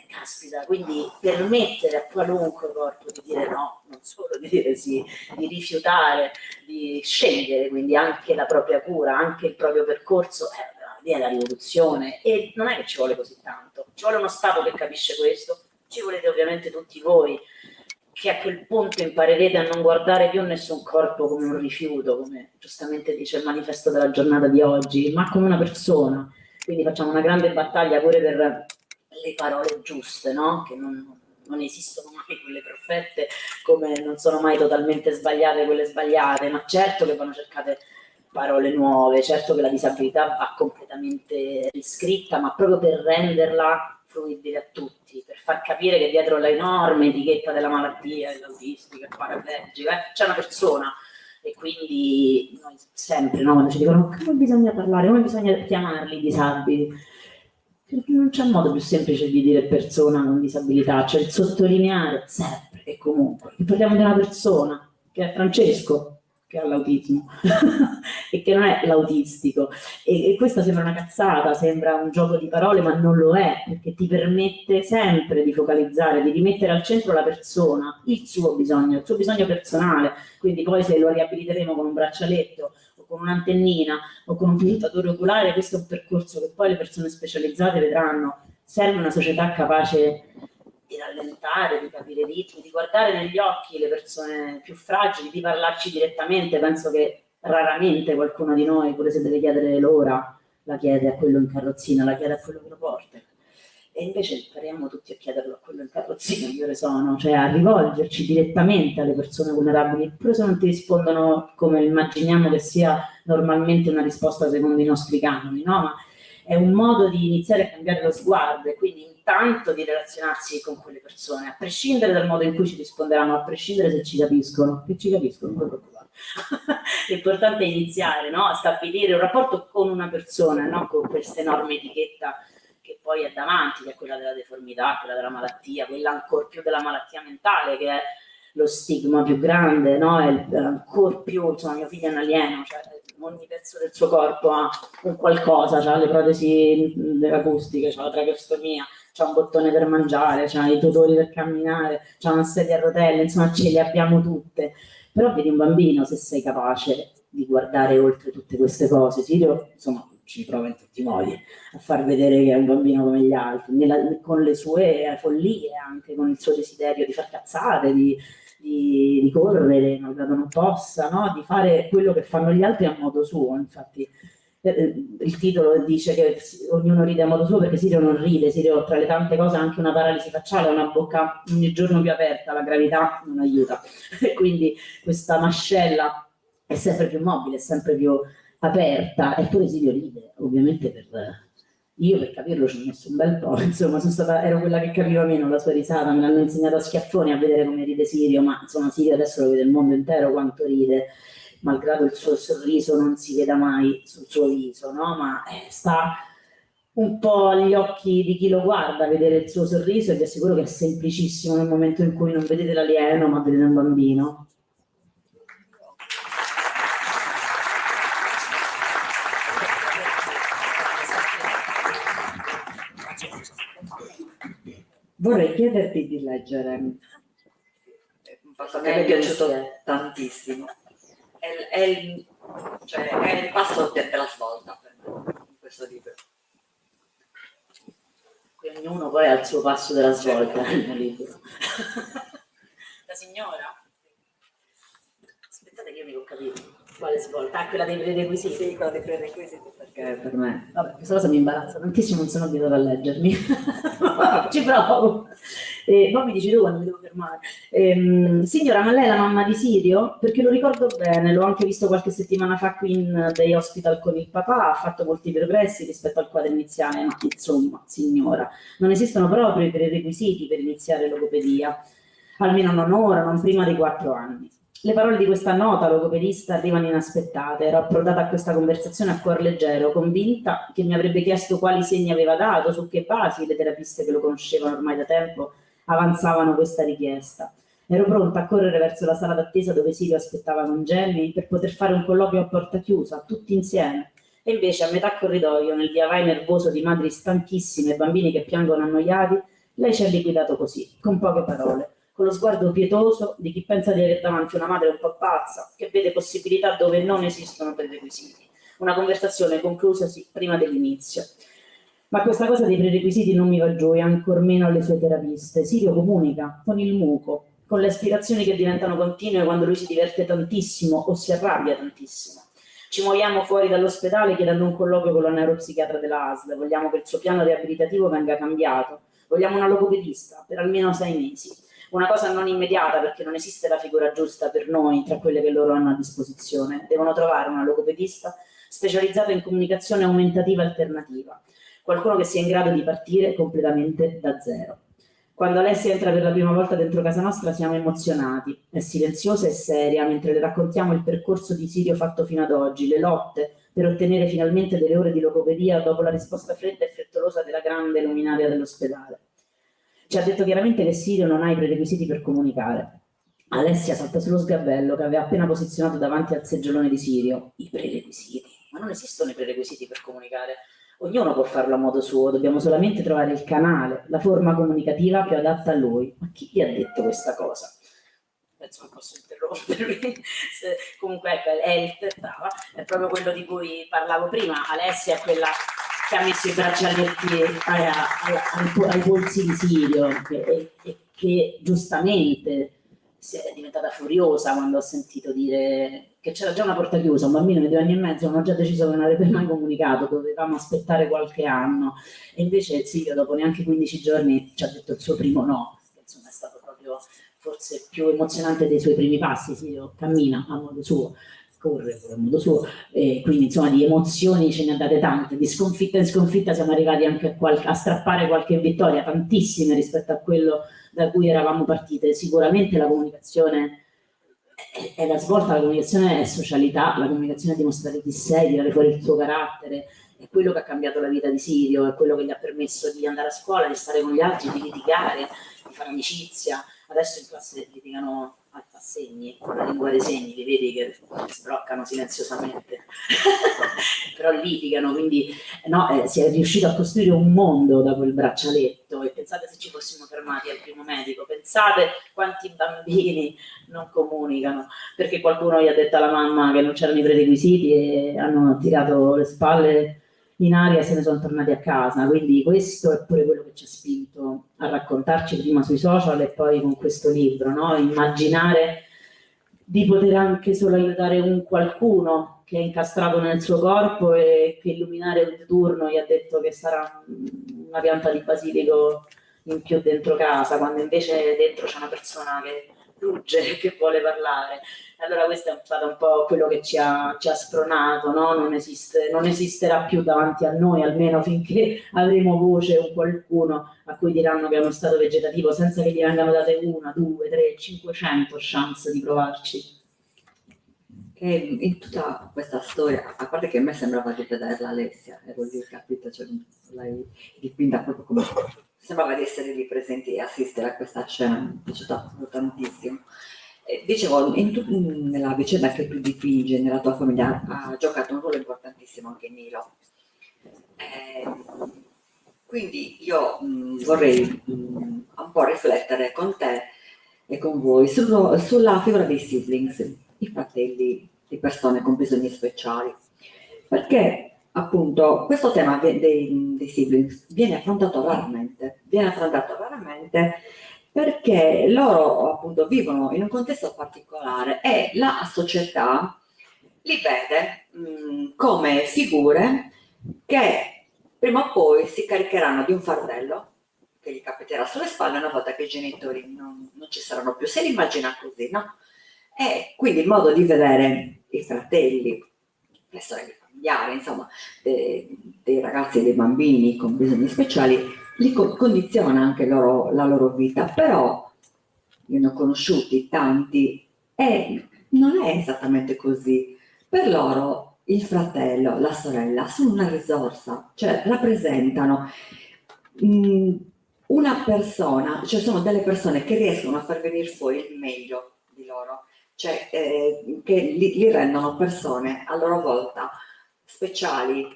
Caspita, quindi permettere a qualunque corpo di dire no, non solo di dire sì, di rifiutare, di scegliere quindi anche la propria cura, anche il proprio percorso, è la rivoluzione. E non è che ci vuole così tanto, ci vuole uno Stato che capisce questo, ci volete ovviamente tutti voi, che a quel punto imparerete a non guardare più nessun corpo come un rifiuto, come giustamente dice il manifesto della giornata di oggi, ma come una persona. Quindi facciamo una grande battaglia pure per le parole giuste, no? Che non esistono mai quelle perfette, come non sono mai totalmente sbagliate quelle sbagliate, ma certo che vanno cercate parole nuove, certo che la disabilità va completamente riscritta, ma proprio per renderla fruibile a tutti, per far capire che dietro l'enorme etichetta della malattia, dell'autistica, il paraplegico, c'è una persona. E quindi noi sempre, no, quando ci dicono come bisogna parlare, come bisogna chiamarli i disabili, non c'è modo più semplice di dire persona con disabilità, cioè il sottolineare sempre e comunque che parliamo di una persona, che è Francesco, che ha l'autismo e che non è l'autistico, e questa sembra una cazzata, sembra un gioco di parole, ma non lo è, perché ti permette sempre di focalizzare, di rimettere al centro la persona, il suo bisogno personale. Quindi poi se lo riabiliteremo con un braccialetto o con un'antennina o con un puntatore oculare, questo è un percorso che poi le persone specializzate vedranno. Serve una società capace di rallentare, di capire i ritmi, di guardare negli occhi le persone più fragili, di parlarci direttamente. Penso che raramente qualcuno di noi, pure se deve chiedere l'ora, la chiede a quello in carrozzina, la chiede a quello che lo porta. E invece impariamo tutti a chiederlo a quello in carrozzina, io le sono, cioè a rivolgerci direttamente alle persone vulnerabili, pure se non ti rispondono come immaginiamo che sia normalmente una risposta secondo i nostri canoni, no? Ma è un modo di iniziare a cambiare lo sguardo e quindi intanto di relazionarsi con quelle persone, a prescindere dal modo in cui ci risponderanno, a prescindere se ci capiscono, che ci capiscono, non preoccupare. L'importante è iniziare, no? A stabilire un rapporto con una persona, non con questa enorme etichetta che poi è davanti, che è quella della deformità, quella della malattia, quella ancor più della malattia mentale, che è lo stigma più grande, no? È ancor più, insomma, mio figlio è un alieno, cioè ogni pezzo del suo corpo ha un qualcosa, ha le protesi acustiche, ha la tracheostomia, c'ha un bottone per mangiare, c'ha i tutori per camminare, c'ha una sedia a rotelle, insomma ce le abbiamo tutte. Però vedi un bambino, se sei capace di guardare oltre tutte queste cose, Sirio, insomma, ci prova in tutti i modi a far vedere che è un bambino come gli altri, con le sue follie, anche con il suo desiderio di far cazzate, di correre, malgrado non possa, no? Di fare quello che fanno gli altri a modo suo. Infatti il titolo dice che ognuno ride a modo suo, perché Sirio non ride, Sirio tra le tante cose ha anche una paralisi facciale, una bocca ogni giorno più aperta, la gravità non aiuta, e quindi questa mascella è sempre più mobile, è sempre più aperta, eppure Sirio ride, ovviamente io per capirlo ci ho messo un bel po', insomma ero quella che capiva meno la sua risata, me l'hanno insegnato a schiaffoni a vedere come ride Sirio, ma insomma Sirio adesso lo vede il mondo intero quanto ride, malgrado il suo sorriso non si veda mai sul suo viso, no? Ma sta un po' agli occhi di chi lo guarda vedere il suo sorriso, e vi assicuro che è semplicissimo nel momento in cui non vedete l'alieno ma vedete un bambino. Vorrei chiederti di leggere un passo che mi è piaciuto tantissimo. È il passo della svolta per me, in questo libro. Qui ognuno poi ha il suo passo della svolta nel mio libro. La signora? Aspettate che io mi ho capito. Quale svolta? Ah, quella dei prerequisiti. Sì, quella dei prerequisiti, perché per me... Vabbè, questa cosa mi imbarazza tantissimo, non sono abituata a leggermi. Ci provo. Poi mi dici tu quando mi devo fermare. Signora, ma lei è la mamma di Sirio? Perché lo ricordo bene, l'ho anche visto qualche settimana fa qui in Day Hospital con il papà, ha fatto molti progressi rispetto al quadro iniziale, ma insomma, signora, non esistono proprio i prerequisiti per iniziare logopedia, almeno non ora, non prima dei 4 anni. Le parole di questa nota logopedista arrivano inaspettate. Ero approdata a questa conversazione a cuor leggero, convinta che mi avrebbe chiesto quali segni aveva dato, su che basi le terapiste che lo conoscevano ormai da tempo avanzavano questa richiesta. Ero pronta a correre verso la sala d'attesa dove Sirio aspettava con Jenny per poter fare un colloquio a porta chiusa, tutti insieme. E invece a metà corridoio, nel via vai nervoso di madri stanchissime e bambini che piangono annoiati, lei ci ha liquidato così, con poche parole, con lo sguardo pietoso di chi pensa di avere davanti una madre un po' pazza, che vede possibilità dove non esistono prerequisiti. Una conversazione conclusasi prima dell'inizio. Ma questa cosa dei prerequisiti non mi va giù, e ancor meno alle sue terapiste. Sirio comunica con il muco, con le aspirazioni che diventano continue quando lui si diverte tantissimo o si arrabbia tantissimo. Ci muoviamo fuori dall'ospedale chiedendo un colloquio con la neuropsichiatra della ASL, vogliamo che il suo piano riabilitativo venga cambiato, vogliamo una logopedista per almeno 6 mesi. Una cosa non immediata, perché non esiste la figura giusta per noi tra quelle che loro hanno a disposizione. Devono trovare una logopedista specializzata in comunicazione aumentativa alternativa, qualcuno che sia in grado di partire completamente da zero. Quando Alessia entra per la prima volta dentro casa nostra siamo emozionati, è silenziosa e seria mentre le raccontiamo il percorso di Sirio fatto fino ad oggi, le lotte per ottenere finalmente delle ore di logopedia dopo la risposta fredda e frettolosa della grande luminaria dell'ospedale. Ci ha detto chiaramente che Sirio non ha i prerequisiti per comunicare. Alessia salta sullo sgabello che aveva appena posizionato davanti al seggiolone di Sirio. I prerequisiti? Ma non esistono i prerequisiti per comunicare. Ognuno può farlo a modo suo, dobbiamo solamente trovare il canale, la forma comunicativa più adatta a lui. Ma chi ti ha detto questa cosa? Penso non posso interrompervi. Comunque ecco, brava, è proprio quello di cui parlavo prima. Alessia è quella che ha messo i braccialetti ai polsi di Sirio e che giustamente è diventata furiosa quando ho sentito dire che c'era già una porta chiusa, un bambino di 2 anni e mezzo, hanno già deciso che non avrebbe mai comunicato, dovevamo aspettare qualche anno, e invece Sirio dopo neanche 15 giorni ci ha detto il suo primo no, che insomma è stato proprio forse più emozionante dei suoi primi passi. Sirio cammina a modo suo, corre a modo suo, e quindi insomma di emozioni ce ne ha date tante, di sconfitta in sconfitta siamo arrivati anche a strappare qualche vittoria, tantissime rispetto a quello da cui eravamo partite. Sicuramente la comunicazione è la svolta, la comunicazione è socialità, la comunicazione è dimostrare chi sei, tirare fuori il tuo carattere, è quello che ha cambiato la vita di Sirio, è quello che gli ha permesso di andare a scuola, di stare con gli altri, di litigare, di fare amicizia. Adesso in classe litigano a segni, con la lingua dei segni, li vedi che sbroccano silenziosamente, però litigano, quindi no, si è riuscito a costruire un mondo da quel braccialetto. E pensate se ci fossimo fermati al primo medico, pensate quanti bambini non comunicano, perché qualcuno gli ha detto alla mamma che non c'erano i prerequisiti e hanno tirato le spalle in aria e se ne sono tornati a casa. Quindi questo è pure quello che ci ha spinto a raccontarci prima sui social e poi con questo libro, no? Immaginare di poter anche solo aiutare un qualcuno che è incastrato nel suo corpo e che illuminare un turno gli ha detto che sarà una pianta di basilico in più dentro casa, quando invece dentro c'è una persona che rugge, che vuole parlare. Allora questo è stato un po' quello che ci ha spronato, no? Non esisterà più davanti a noi, almeno finché avremo voce o qualcuno a cui diranno che è uno stato vegetativo, senza che gli vengano date 1, 2, 3, 500 chance di provarci. Che in tutta questa storia, a parte che a me sembrava di vederla Alessia, ero lì, capito, cioè, l'hai dipinta proprio come sembrava di essere lì presenti e assistere a questa scena, mi è piaciuta tantissimo. Dicevo, nella vicenda che tu dipingi nella tua famiglia ha giocato un ruolo importantissimo anche Nilo. quindi io vorrei un po' riflettere con te e con voi sulla figura dei siblings, i fratelli di persone con bisogni speciali, perché appunto questo tema dei siblings viene affrontato raramente perché loro appunto vivono in un contesto particolare e la società li vede come figure che prima o poi si caricheranno di un fardello che gli capiterà sulle spalle una volta che i genitori non ci saranno più. Se li immagina così, no? E quindi il modo di vedere i fratelli, le sorelle familiari, insomma, dei ragazzi e dei bambini con bisogni speciali, li condiziona anche la loro vita. Però io ne ho conosciuti tanti e non è esattamente così. Per loro il fratello, la sorella sono una risorsa, cioè rappresentano una persona, cioè sono delle persone che riescono a far venire fuori il meglio di loro, cioè che li rendono persone a loro volta speciali.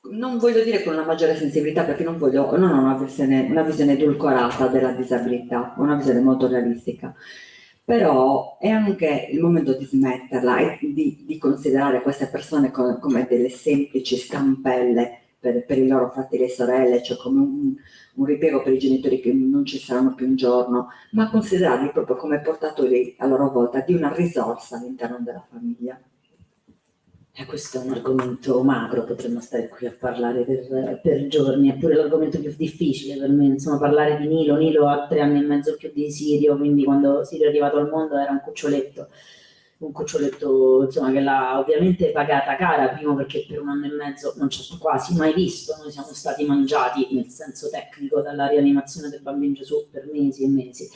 Non voglio dire con una maggiore sensibilità, perché non ho una visione edulcorata della disabilità, ho una visione molto realistica. Però è anche il momento di smetterla e di considerare queste persone come delle semplici scampelle per i loro fratelli e sorelle, cioè come un ripiego per i genitori che non ci saranno più un giorno, ma considerarli proprio come portatori a loro volta di una risorsa all'interno della famiglia. Questo è un argomento macro, potremmo stare qui a parlare per giorni, è pure l'argomento più difficile per me, insomma, parlare di Nilo. Nilo ha 3 anni e mezzo più di Sirio, quindi quando Sirio è arrivato al mondo era un cuccioletto insomma, che l'ha ovviamente pagata cara, primo perché per 1 anno e mezzo non ci ha quasi mai visto, noi siamo stati mangiati nel senso tecnico dalla rianimazione del bambino Gesù per mesi e mesi.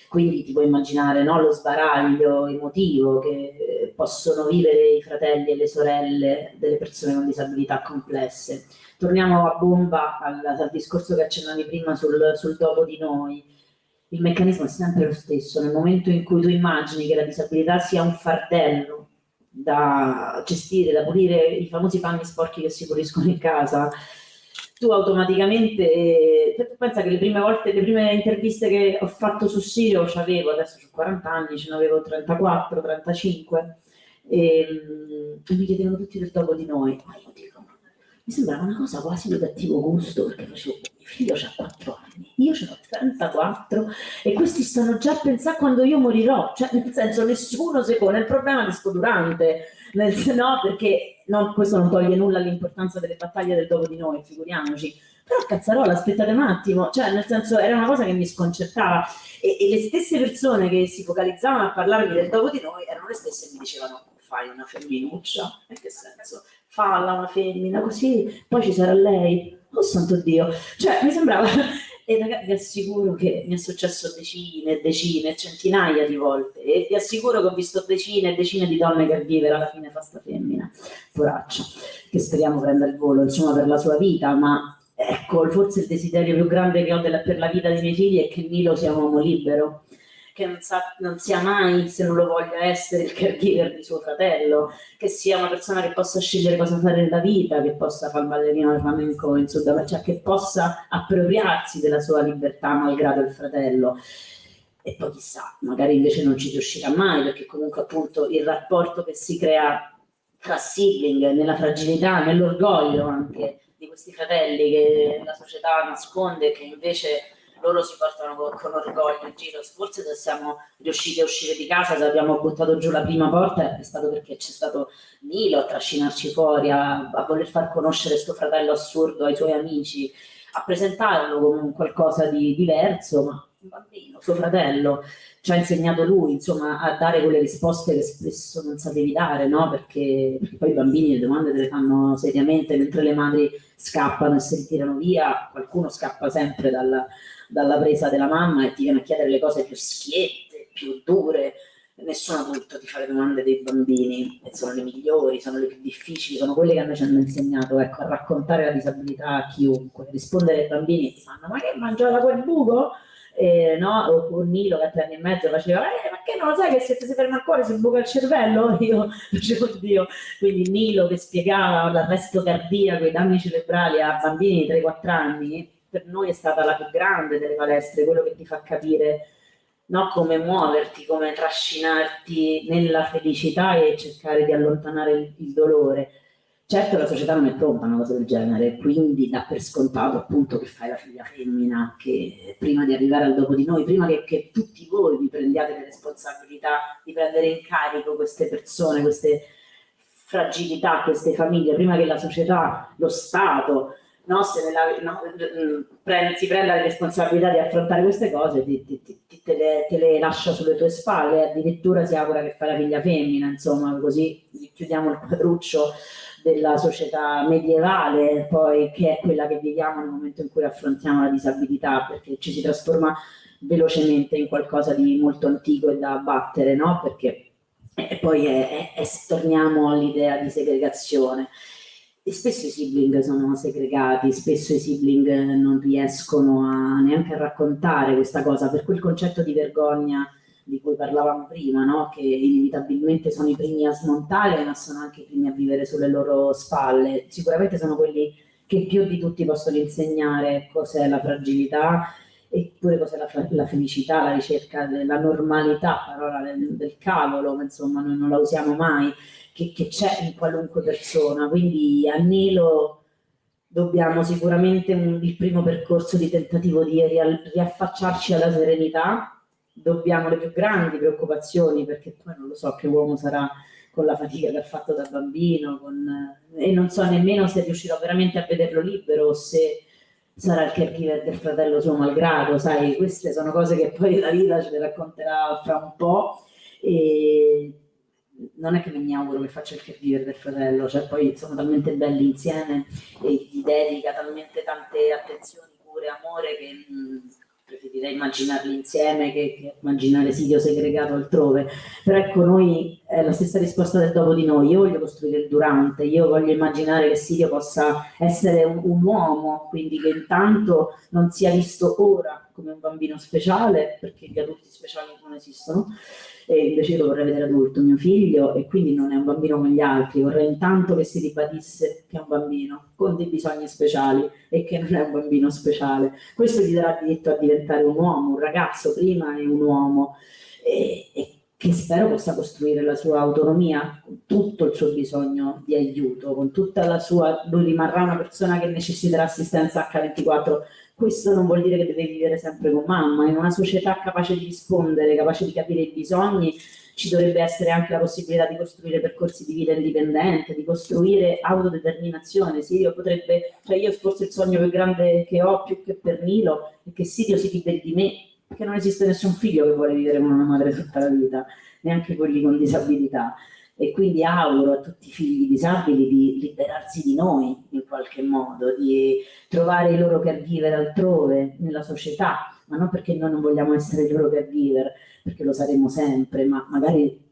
Quindi ti puoi immaginare, no, lo sbaraglio emotivo che possono vivere i fratelli e le sorelle delle persone con disabilità complesse. Torniamo a bomba al discorso che accennavi prima sul dopo di noi. Il meccanismo è sempre lo stesso. Nel momento in cui tu immagini che la disabilità sia un fardello da gestire, da pulire, i famosi panni sporchi che si puliscono in casa, tu automaticamente, pensa che le prime interviste che ho fatto su Sirio c'avevo, adesso ho 40 anni, ce ne avevo 34, 35, e mi chiedevano tutti del dopo di noi. Ma io dico, mi sembrava una cosa quasi di cattivo gusto, perché facevo, mio figlio ha 4 anni, io ce n'ho 34 e questi stanno già a pensare quando io morirò, cioè nel senso nessuno si pone il problema di sto durante, no, perché no, questo non toglie nulla all'importanza delle battaglie del dopo di noi, figuriamoci, però cazzarola, aspettate un attimo, cioè nel senso era una cosa che mi sconcertava e le stesse persone che si focalizzavano a parlarmi del dopo di noi erano le stesse che mi dicevano fai una femminuccia, in che senso? Falla una femmina, così poi ci sarà lei, oh santo Dio, cioè mi sembrava, e ragazzi vi assicuro che mi è successo decine e decine, centinaia di volte, e vi assicuro che ho visto decine e decine di donne che vivere alla fine fa sta femmina, poraccia, che speriamo prenda il volo, insomma, per la sua vita, ma ecco, forse il desiderio più grande che ho per la vita dei miei figli è che Nilo sia un uomo libero, che non sia mai, se non lo voglia essere, il caregiver di suo fratello, che sia una persona che possa scegliere cosa fare nella vita, che possa fare il ballerino al flamenco in Sud America, cioè che possa appropriarsi della sua libertà malgrado il fratello. E poi chissà, magari invece non ci riuscirà mai, perché comunque appunto il rapporto che si crea tra sibling, nella fragilità, nell'orgoglio anche di questi fratelli che la società nasconde, che invece loro si portano con orgoglio in giro. Forse se siamo riusciti a uscire di casa, se abbiamo buttato giù la prima porta, è stato perché c'è stato Nilo a trascinarci fuori, a voler far conoscere questo fratello assurdo ai suoi amici, a presentarlo come un qualcosa di diverso, ma un bambino, suo fratello, ci ha insegnato lui, insomma, a dare quelle risposte che spesso non sapevi dare, no? Perché poi i bambini le domande te le fanno seriamente, mentre le madri scappano e si ritirano via, qualcuno scappa sempre dalla presa della mamma e ti viene a chiedere le cose più schiette, più dure. Nessun adulto ti fa le domande dei bambini, e sono le migliori, sono le più difficili, sono quelle che a noi ci hanno insegnato, ecco, a raccontare la disabilità a chiunque, rispondere ai bambini ti fanno ma che mangiava quel buco? no? O Nilo che a 3 anni e mezzo faceva ma che non lo sai che se ti si ferma il cuore si buca il cervello? Io facevo oddio. Quindi Nilo che spiegava l'arresto cardiaco, i danni cerebrali a bambini di 3-4 anni, per noi è stata la più grande delle palestre, quello che ti fa capire, no, come muoverti, come trascinarti nella felicità e cercare di allontanare il dolore. Certo la società non è pronta a una cosa del genere, quindi dà per scontato appunto che fai la figlia femmina, che prima di arrivare al dopo di noi, prima che tutti voi vi prendiate le responsabilità di prendere in carico queste persone, queste fragilità, queste famiglie, prima che la società, lo Stato, no, si prenda la responsabilità di affrontare queste cose, te le lascia sulle tue spalle, addirittura si augura che fai la figlia femmina, insomma, così chiudiamo il quadruccio della società medievale, poi che è quella che viviamo nel momento in cui affrontiamo la disabilità, perché ci si trasforma velocemente in qualcosa di molto antico e da abbattere, no? Perché poi torniamo all'idea di segregazione. E spesso i sibling sono segregati, spesso i sibling non riescono neanche a raccontare questa cosa, per quel concetto di vergogna di cui parlavamo prima, no? Che inevitabilmente sono i primi a smontare, ma sono anche i primi a vivere sulle loro spalle. Sicuramente sono quelli che più di tutti possono insegnare cos'è la fragilità, eppure cos'è la felicità, la ricerca della normalità, parola del cavolo, ma insomma noi non la usiamo mai, che c'è in qualunque persona. Quindi a Nilo dobbiamo sicuramente il primo percorso di tentativo di riaffacciarci alla serenità, dobbiamo le più grandi preoccupazioni, perché poi non lo so che uomo sarà con la fatica che ha fatto da bambino, e non so nemmeno se riuscirò veramente a vederlo libero o se sarà il caregiver del fratello suo malgrado, sai, queste sono cose che poi la vita ce le racconterà fra un po', e non è che mi auguro che faccia il caregiver del fratello, cioè poi sono talmente belli insieme e gli dedica talmente tante attenzioni, cure, amore che preferirei immaginarli insieme che immaginare Sirio segregato altrove. Però ecco, noi è la stessa risposta del dopo di noi. Io voglio costruire il durante, io voglio immaginare che Sirio possa essere un uomo, quindi che intanto non sia visto ora come un bambino speciale, perché gli adulti speciali non esistono, e invece io lo vorrei vedere adulto, mio figlio, e quindi non è un bambino come gli altri. Vorrei intanto che si ribadisse che è un bambino con dei bisogni speciali e che non è un bambino speciale. Questo gli darà diritto a diventare un uomo, un ragazzo prima e un uomo, e che spero possa costruire la sua autonomia con tutto il suo bisogno di aiuto, con tutta la sua... Lui rimarrà una persona che necessiterà assistenza H24. Questo non vuol dire che deve vivere sempre con mamma. In una società capace di rispondere, capace di capire i bisogni, ci dovrebbe essere anche la possibilità di costruire percorsi di vita indipendente, di costruire autodeterminazione. Sirio potrebbe, cioè io forse il sogno più grande che ho, più che per Nilo, è che Sirio si liberi di me, perché non esiste nessun figlio che vuole vivere con una madre tutta la vita, neanche quelli con disabilità. E quindi auguro a tutti i figli disabili di liberarsi di noi in qualche modo, di trovare i loro caregiver altrove nella società, ma non perché noi non vogliamo essere i loro caregiver, perché lo saremo sempre, ma magari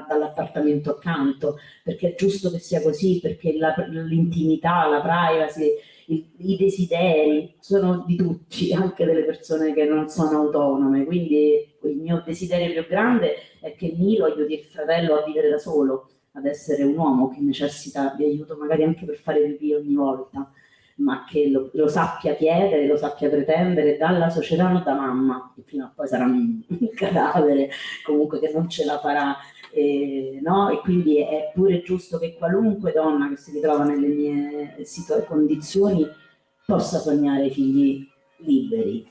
dall'appartamento accanto, perché è giusto che sia così, perché l'intimità, la privacy, i desideri sono di tutti, anche delle persone che non sono autonome. Quindi il mio desiderio più grande è che Nilo aiuti il fratello a vivere da solo, ad essere un uomo che necessita di aiuto magari anche per fare pipì ogni volta, ma che lo sappia chiedere, lo sappia pretendere dalla società, non da mamma, che prima o poi sarà un cadavere, comunque che non ce la farà. No? E quindi è pure giusto che qualunque donna che si ritrova nelle mie condizioni possa sognare figli liberi,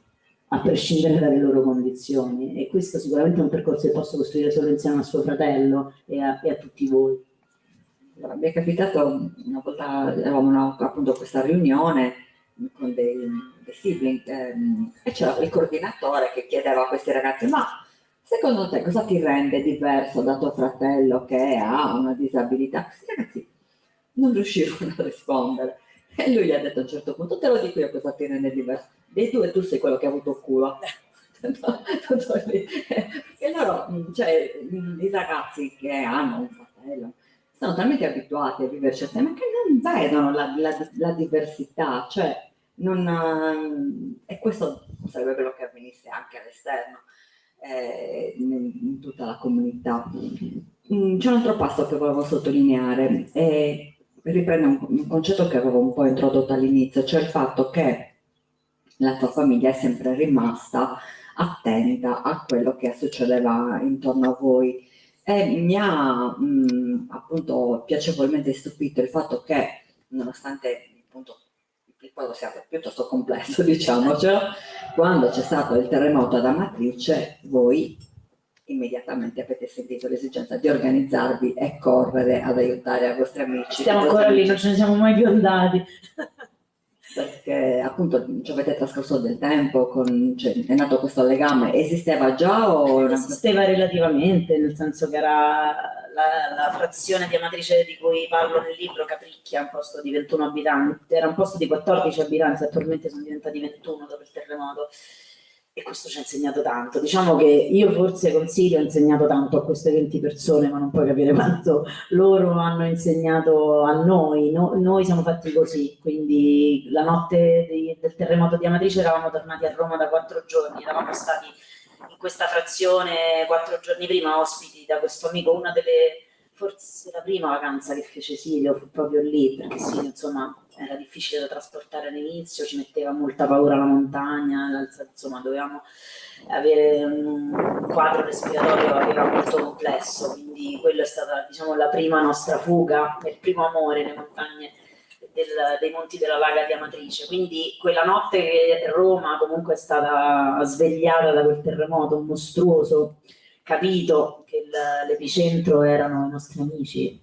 a prescindere dalle loro condizioni, e questo sicuramente è un percorso che posso costruire solo insieme a suo fratello e a tutti voi. Allora, mi è capitato una volta, avevamo appunto questa riunione con dei sibling e c'era il coordinatore che chiedeva a questi ragazzi: ma secondo te cosa ti rende diverso da tuo fratello che ha una disabilità? Questi ragazzi non riuscivano a rispondere, e lui gli ha detto a un certo punto: te lo dico io cosa ti rende diverso, dei due tu sei quello che ha avuto il culo. E loro, cioè i ragazzi che hanno un fratello sono talmente abituati a viverci assieme che non vedono la diversità, cioè non, e questo sarebbe bello che avvenisse anche all'esterno, in tutta la comunità. C'è un altro passo che volevo sottolineare e riprende un concetto che avevo un po' introdotto all'inizio, cioè il fatto che la tua famiglia è sempre rimasta attenta a quello che succedeva intorno a voi. E mi ha appunto piacevolmente stupito il fatto che, nonostante appunto il quadro sia piuttosto complesso, diciamocelo, quando c'è stato il terremoto ad Amatrice, voi immediatamente avete sentito l'esigenza di organizzarvi e correre ad aiutare i vostri amici. Stiamo ancora lì, non ce ne siamo mai più andati. Perché appunto ci avete trascorso del tempo, cioè, è nato questo legame, esisteva già o... Esisteva relativamente, nel senso che era la frazione di Amatrice di cui parlo nel libro, Capricchia, un posto di 21 abitanti, era un posto di 14 abitanti, attualmente sono diventati 21 dopo il terremoto. E questo ci ha insegnato tanto. Diciamo che io forse consiglio, ho insegnato tanto a queste 20 persone, ma non puoi capire quanto loro hanno insegnato a noi. Noi siamo fatti così, quindi la notte del terremoto di Amatrice eravamo tornati a Roma da 4 giorni, eravamo stati in questa frazione 4 giorni prima ospiti da questo amico, una delle... Forse la prima vacanza che fece Silvio fu proprio lì, perché Silvio insomma era difficile da trasportare all'inizio, ci metteva molta paura la montagna, insomma dovevamo avere un quadro respiratorio che era molto complesso, quindi quello è stata diciamo la prima nostra fuga, il primo amore, le montagne dei monti della Laga di Amatrice. Quindi quella notte che Roma comunque è stata svegliata da quel terremoto mostruoso, capito che l'epicentro erano i nostri amici,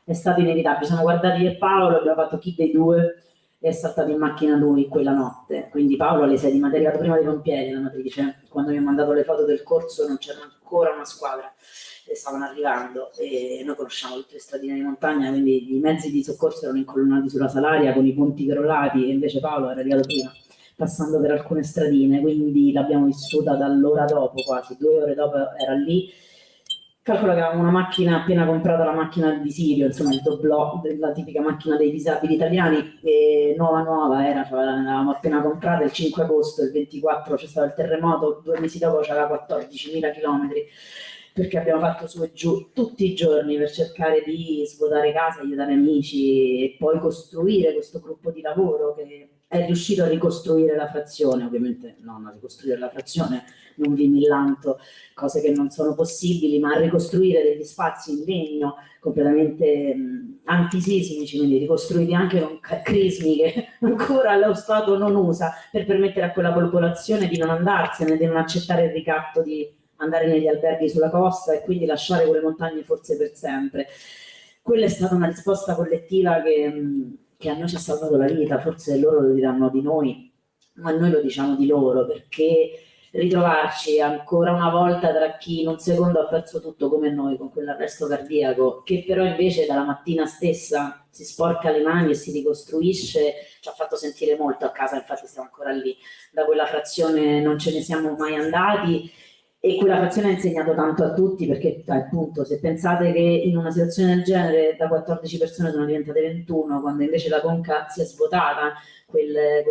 è stato inevitabile. Siamo guardati io e Paolo, abbiamo fatto chi dei due è saltato in macchina lui quella notte. Quindi Paolo alle 6 di mattina, arrivato prima di Pompieri, la Matrice, quando mi ha mandato le foto del corso non c'era ancora una squadra, e stavano arrivando e noi conosciamo tutte le stradine di montagna, quindi i mezzi di soccorso erano incolonnati sulla Salaria con i ponti crollati e invece Paolo era arrivato prima, passando per alcune stradine, quindi l'abbiamo vissuta dall'ora dopo, quasi 2 ore dopo era lì. Calcola che avevamo una macchina appena comprata, la macchina di Sirio, insomma il doblò, la tipica macchina dei disabili italiani, e nuova era, cioè, l'avevamo appena comprata il 5 agosto, il 24 c'è stato il terremoto, 2 mesi dopo c'era 14.000 chilometri, perché abbiamo fatto su e giù tutti i giorni per cercare di svuotare casa, aiutare amici e poi costruire questo gruppo di lavoro che è riuscito a ricostruire la frazione, ovviamente non a ricostruire la frazione, non vi millanto cose che non sono possibili, ma a ricostruire degli spazi in legno completamente antisismici, quindi ricostruiti anche con crismi che ancora lo Stato non usa, per permettere a quella popolazione di non andarsene, di non accettare il ricatto di andare negli alberghi sulla costa e quindi lasciare quelle montagne forse per sempre. Quella è stata una risposta collettiva che a noi ci ha salvato la vita, forse loro lo diranno di noi, ma noi lo diciamo di loro, perché ritrovarci ancora una volta tra chi in un secondo ha perso tutto come noi, con quell'arresto cardiaco, che però invece dalla mattina stessa si sporca le mani e si ricostruisce, ci ha fatto sentire molto a casa, infatti stiamo ancora lì, da quella frazione non ce ne siamo mai andati. E quella frazione ha insegnato tanto a tutti, perché appunto se pensate che in una situazione del genere da 14 persone sono diventate 21, quando invece la conca si è svuotata, quelle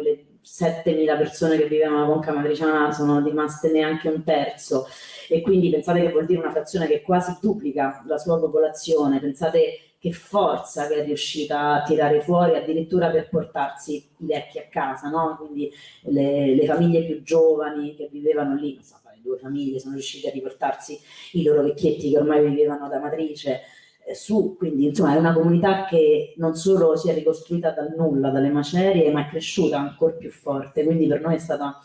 7.000 persone che vivevano alla conca matriciana sono rimaste neanche un terzo, e quindi pensate che vuol dire una frazione che quasi duplica la sua popolazione, pensate che forza che è riuscita a tirare fuori addirittura per portarsi i vecchi a casa, no? Quindi le famiglie più giovani che vivevano lì, non so, 2 famiglie sono riuscite a riportarsi i loro vecchietti che ormai vivevano ad Amatrice su, quindi insomma è una comunità che non solo si è ricostruita dal nulla, dalle macerie, ma è cresciuta ancora più forte, quindi per noi è stata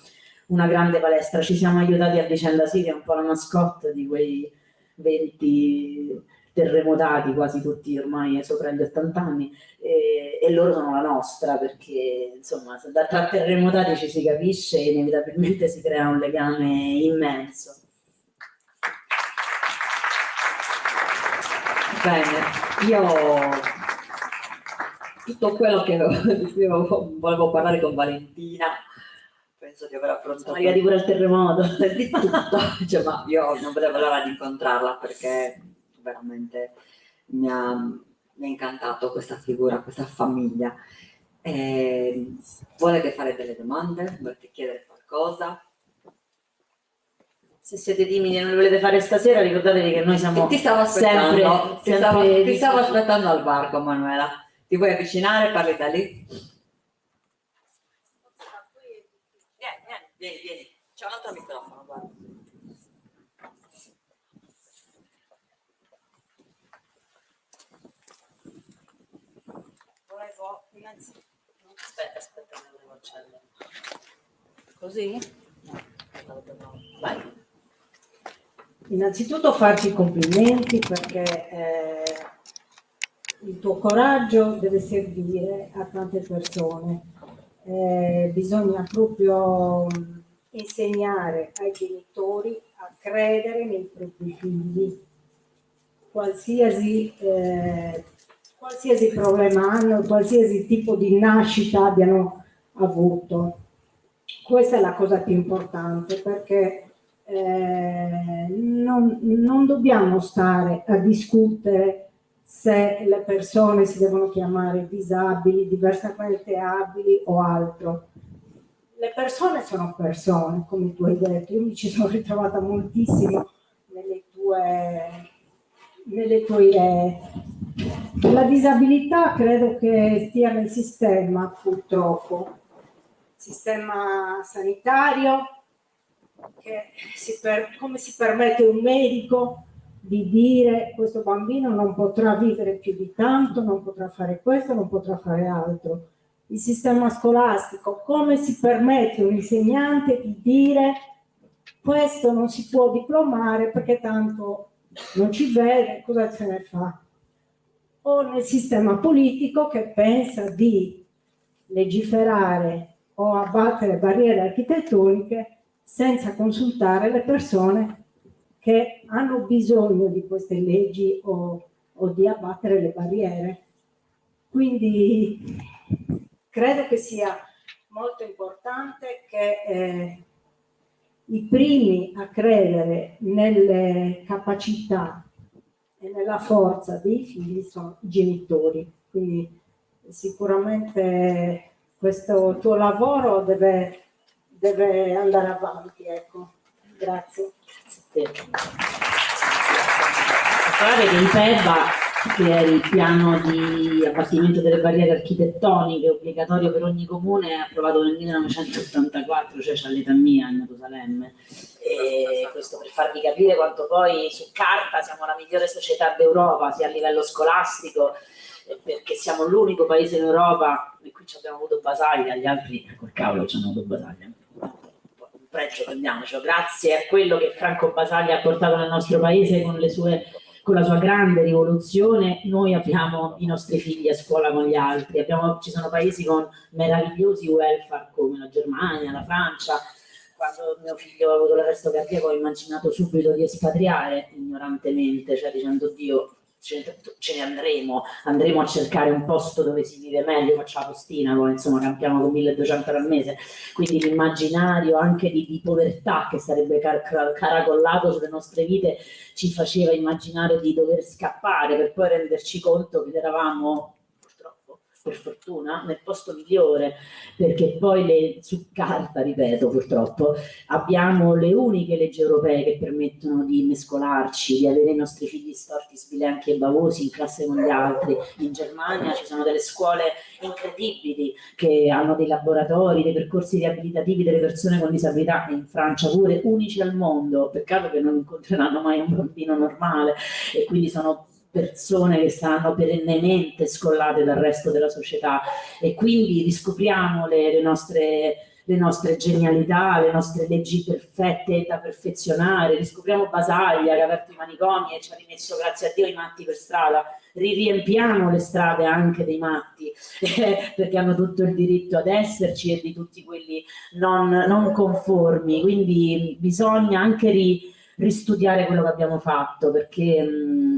una grande palestra, ci siamo aiutati a vicenda, sì, che è un po' la mascotte di quei 20 terremotati, quasi tutti ormai sopra gli 80 anni, e loro sono la nostra, perché insomma tra terremotati ci si capisce e inevitabilmente si crea un legame immenso. Bene, io tutto quello di cui volevo parlare con Valentina, penso di aver affrontato. Siamo arrivati pure al terremoto. Di tutto, cioè, ma io non vedevo l'ora di incontrarla perché veramente mi ha incantato questa figura, questa famiglia. Volete fare delle domande? Volete chiedere qualcosa? Se siete timidi e non lo volete fare stasera, ricordatevi che noi siamo Ti stavo aspettando, sempre ti stavo aspettando al varco, Manuela. Ti vuoi avvicinare? Parli da lì. Vieni. C'è un altro microfono, guarda. Volevo innanzitutto... Aspetta, me lo devo accendere. Così? Vai. Innanzitutto farti i complimenti perché il tuo coraggio deve servire a tante persone. Bisogna proprio insegnare ai genitori a credere nei propri figli, qualsiasi problema hanno, qualsiasi tipo di nascita abbiano avuto. Questa è la cosa più importante, perché non dobbiamo stare a discutere se le persone si devono chiamare disabili, diversamente abili o altro. Le persone sono persone, come tu hai detto. Io mi ci sono ritrovata moltissimo nelle tue idee. La disabilità credo che stia nel sistema, purtroppo, sistema sanitario, che come si permette un medico di dire questo bambino non potrà vivere più di tanto, non potrà fare questo, non potrà fare altro. Il sistema scolastico, come si permette un insegnante di dire questo non si può diplomare perché tanto non ci vede, cosa se ne fa? O nel sistema politico, che pensa di legiferare o abbattere barriere architettoniche senza consultare le persone che hanno bisogno di queste leggi o di abbattere le barriere. Quindi credo che sia molto importante che i primi a credere nelle capacità e nella forza dei figli sono i genitori. Quindi sicuramente questo tuo lavoro deve andare avanti, ecco. Grazie. Grazie a te. Guardate che il PEBA, che è il piano di abbattimento delle barriere architettoniche obbligatorio per ogni comune, approvato nel 1984, cioè all'età mia a Matusalemme. E questo per farvi capire quanto poi su carta siamo la migliore società d'Europa, sia a livello scolastico, perché siamo l'unico paese in Europa, e qui ci abbiamo avuto Basaglia, gli altri col cavolo ci hanno avuto Basaglia. Un pregio, prendiamocelo, grazie a quello che Franco Basaglia ha portato nel nostro paese con la sua grande rivoluzione, noi abbiamo i nostri figli a scuola con gli altri, ci sono paesi con meravigliosi welfare come la Germania, la Francia. Quando mio figlio ha avuto l'arresto cardiaco ho immaginato subito di espatriare ignorantemente, cioè dicendo Dio, ce ne andremo a cercare un posto dove si vive meglio, facciamo la postina, poi insomma campiamo con 1200 euro al mese, quindi l'immaginario anche di povertà che sarebbe caracollato sulle nostre vite ci faceva immaginare di dover scappare, per poi renderci conto che eravamo, purtroppo, per fortuna, nel posto migliore, perché poi su carta, ripeto, purtroppo, abbiamo le uniche leggi europee che permettono di mescolarci, di avere i nostri figli storti, sbilenchi e bavosi in classe con gli altri. In Germania ci sono delle scuole incredibili che hanno dei laboratori, dei percorsi riabilitativi delle persone con disabilità, e in Francia pure, unici al mondo. Peccato che non incontreranno mai un bambino normale, e quindi sono persone che saranno perennemente scollate dal resto della società, e quindi riscopriamo le nostre genialità, le nostre leggi perfette da perfezionare, riscopriamo Basaglia che ha aperto i manicomi e ci ha rimesso, grazie a Dio, i matti per strada, riempiamo le strade anche dei matti perché hanno tutto il diritto ad esserci, e di tutti quelli non conformi, quindi bisogna anche ristudiare quello che abbiamo fatto, perché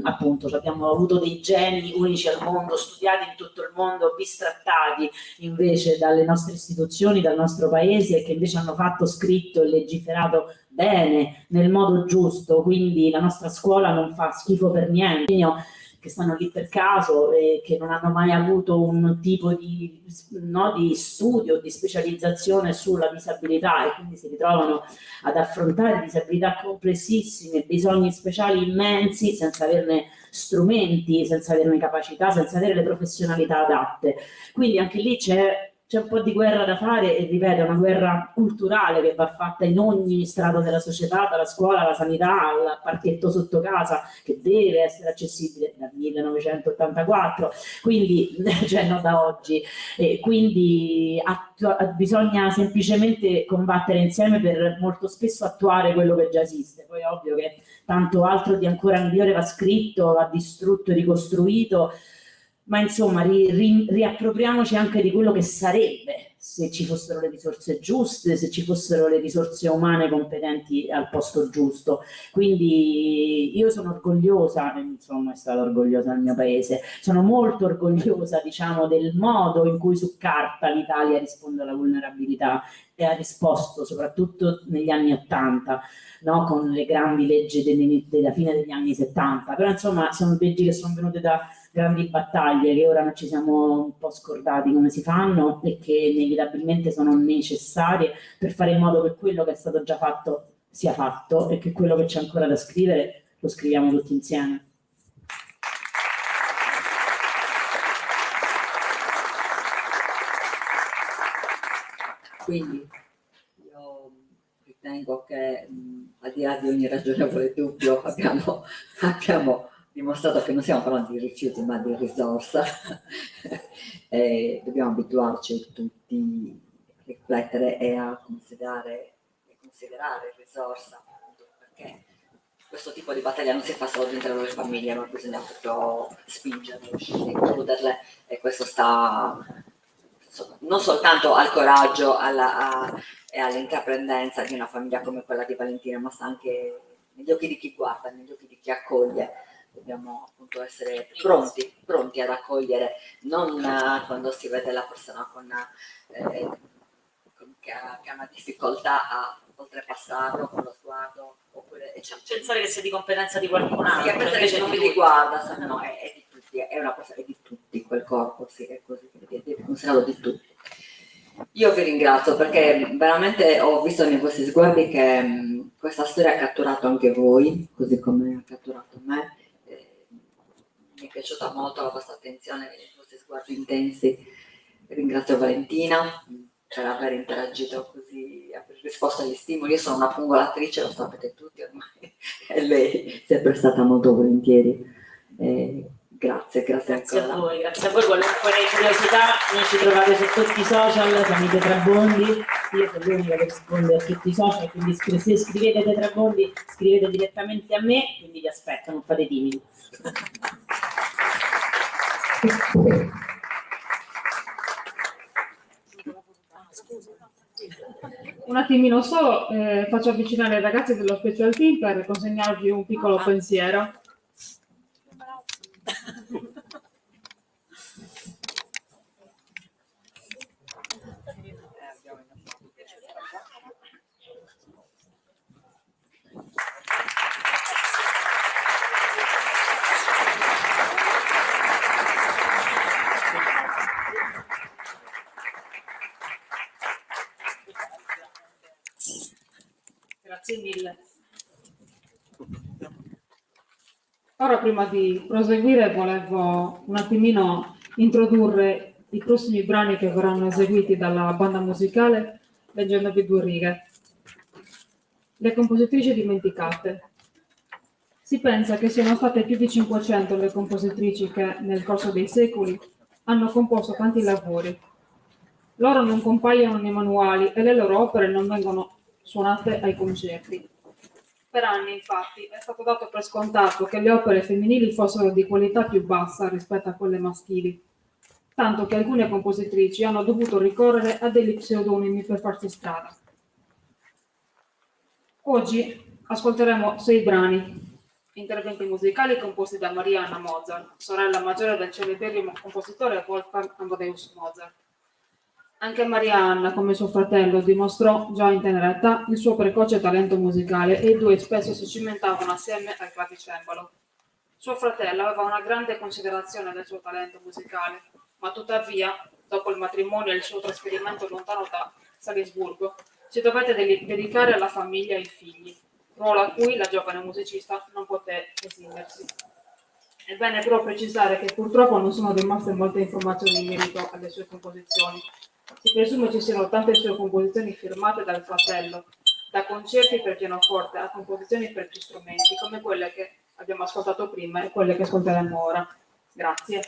appunto abbiamo avuto dei geni unici al mondo, studiati in tutto il mondo, bistrattati invece dalle nostre istituzioni, dal nostro paese, che invece hanno fatto, scritto e legiferato bene, nel modo giusto. Quindi la nostra scuola non fa schifo per niente. che stanno lì per caso e che non hanno mai avuto un tipo di, no, di studio, di specializzazione sulla disabilità e quindi si ritrovano ad affrontare disabilità complessissime, bisogni speciali immensi senza averne strumenti, senza averne capacità, senza avere le professionalità adatte. Quindi anche lì c'è un po' di guerra da fare e ripeto, è una guerra culturale che va fatta in ogni strato della società, dalla scuola alla sanità, al parchetto sotto casa, che deve essere accessibile dal 1984, quindi cioè non da oggi. E quindi bisogna semplicemente combattere insieme per molto spesso attuare quello che già esiste. Poi è ovvio che tanto altro di ancora migliore va scritto, va distrutto e ricostruito, ma insomma riappropriamoci anche di quello che sarebbe se ci fossero le risorse giuste, se ci fossero le risorse umane competenti al posto giusto. Quindi io sono orgogliosa, insomma è stata orgogliosa del mio paese, sono molto orgogliosa, diciamo, del modo in cui su carta l'Italia risponde alla vulnerabilità e ha risposto soprattutto negli anni '80, no? Con le grandi leggi della fine degli anni '70, però insomma sono leggi che sono venute da grandi battaglie che ora ci siamo un po' scordati come si fanno e che inevitabilmente sono necessarie per fare in modo che quello che è stato già fatto sia fatto e che quello che c'è ancora da scrivere lo scriviamo tutti insieme. Quindi io ritengo che al di là di ogni ragionevole dubbio abbiamo dimostrato che non stiamo parlando di rifiuti ma di risorsa e dobbiamo abituarci tutti a riflettere e a considerare risorsa, perché questo tipo di battaglia non si fa solo dentro le famiglie, ma bisogna proprio spingerle, includerle, e questo sta non soltanto al coraggio e all'intraprendenza di una famiglia come quella di Valentina, ma sta anche negli occhi di chi guarda, negli occhi di chi accoglie. Dobbiamo appunto essere pronti ad accogliere, non quando si vede la persona che ha una difficoltà a oltrepassarlo con lo sguardo, oppure Pensare che sia di competenza di qualcun altro, sì, pensare che non mi riguarda, no, è di tutti, è una cosa, è di tutti quel corpo, sì, è così, è considerato di tutti. Io vi ringrazio perché veramente ho visto nei vostri sguardi che questa storia ha catturato anche voi, così come ha catturato me. Mi è piaciuta molto la vostra attenzione, i vostri sguardi intensi. Ringrazio Valentina per aver interagito così, aver risposto agli stimoli. Io sono una pungolatrice, lo sapete tutti ormai, e lei è sempre stata molto volentieri. Grazie a voi, qualunque curiosità mi ci trovate su tutti i social, siamo Tetrabondi, io sono l'unica che risponde a tutti i social, quindi se scrivete Tetrabondi scrivete direttamente a me, quindi vi aspetto, non fate timidi. Un attimino solo, faccio avvicinare i ragazzi dello Special Team per consegnarvi un piccolo pensiero. Grazie mille. Ora, prima di proseguire, volevo un attimino introdurre i prossimi brani che verranno eseguiti dalla banda musicale leggendovi due righe. Le compositrici dimenticate. Si pensa che siano state più di 500 le compositrici che, nel corso dei secoli, hanno composto tanti lavori. Loro non compaiono nei manuali e le loro opere non vengono suonate ai concerti. Per anni, infatti, è stato dato per scontato che le opere femminili fossero di qualità più bassa rispetto a quelle maschili, tanto che alcune compositrici hanno dovuto ricorrere a degli pseudonimi per farsi strada. Oggi ascolteremo 6 brani, interventi musicali composti da Maria Anna Mozart, sorella maggiore del celeberrimo compositore Wolfgang Amadeus Mozart. Anche Maria Anna, come suo fratello, dimostrò già in tenera età il suo precoce talento musicale e i due spesso si cimentavano assieme al clavicembalo. Suo fratello aveva una grande considerazione del suo talento musicale, ma tuttavia, dopo il matrimonio e il suo trasferimento lontano da Salisburgo, si dovette dedicare alla famiglia e ai figli, ruolo a cui la giovane musicista non poté esimersi. È bene però precisare che purtroppo non sono rimaste molte informazioni in merito alle sue composizioni. Si presume ci siano tante sue composizioni firmate dal fratello, da concerti per pianoforte a composizioni per più strumenti, come quelle che abbiamo ascoltato prima e quelle che ascolteremo ora. Grazie.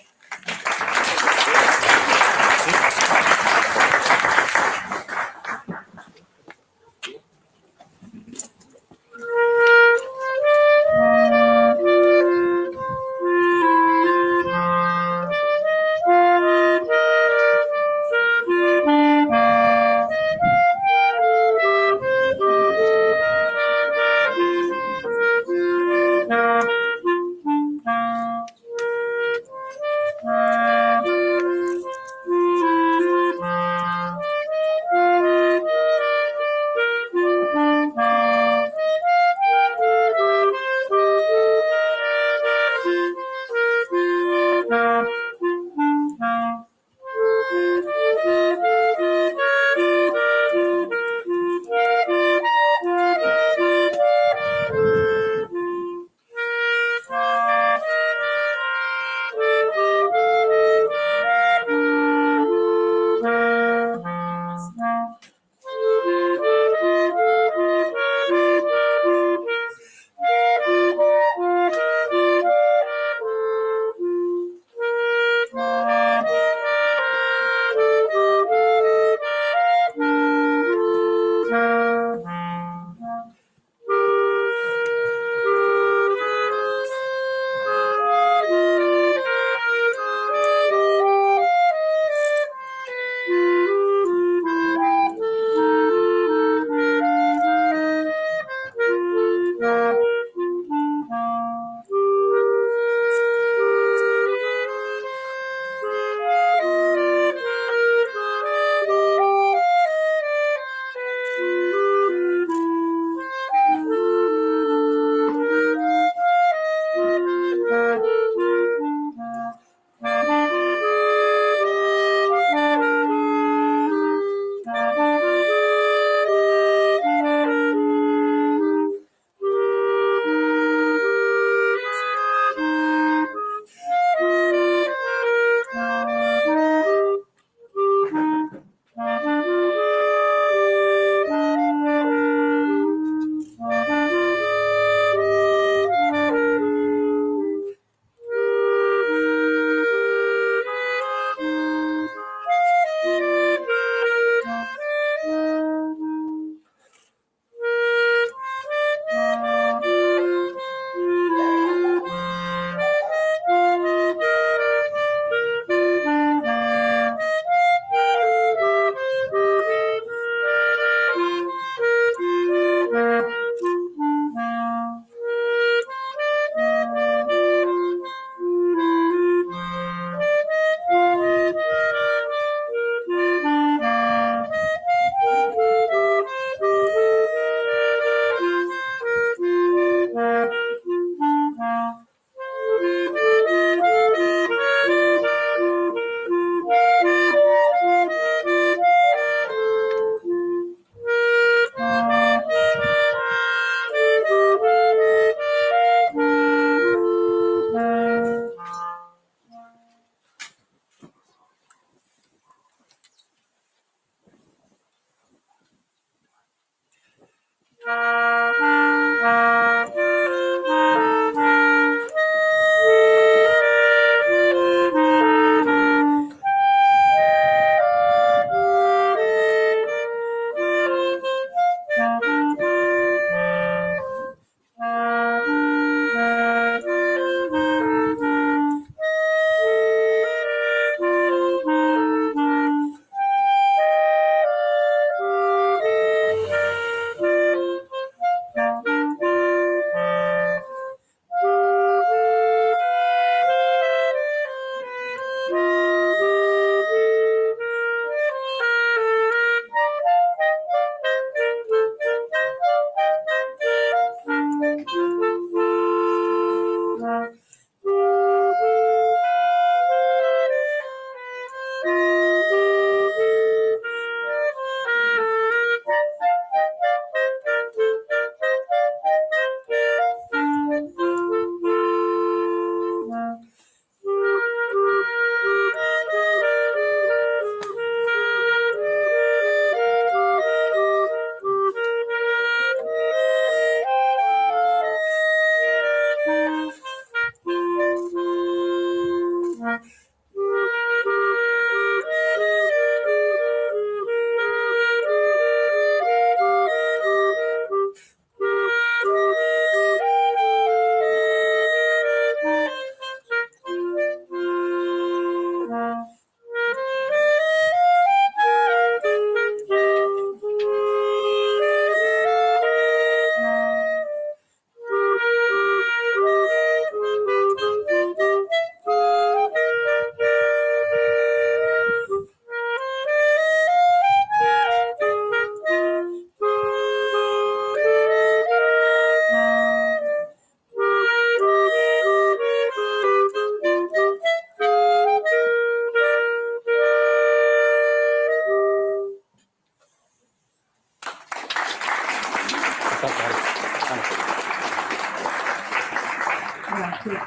Sì.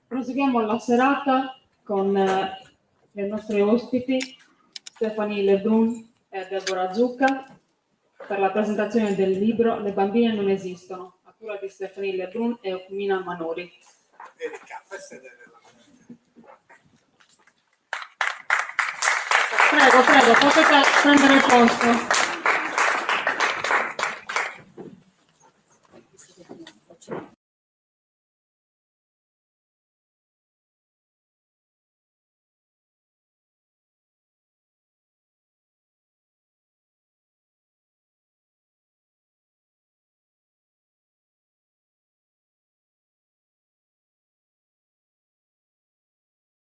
Proseguiamo la serata con le nostre ospiti Stephanie Lebrun e Deborah Zucca per la presentazione del libro Le bambine non esistono, a cura di Stephanie Lebrun e Mina Manori. Prego, potete prendere posto.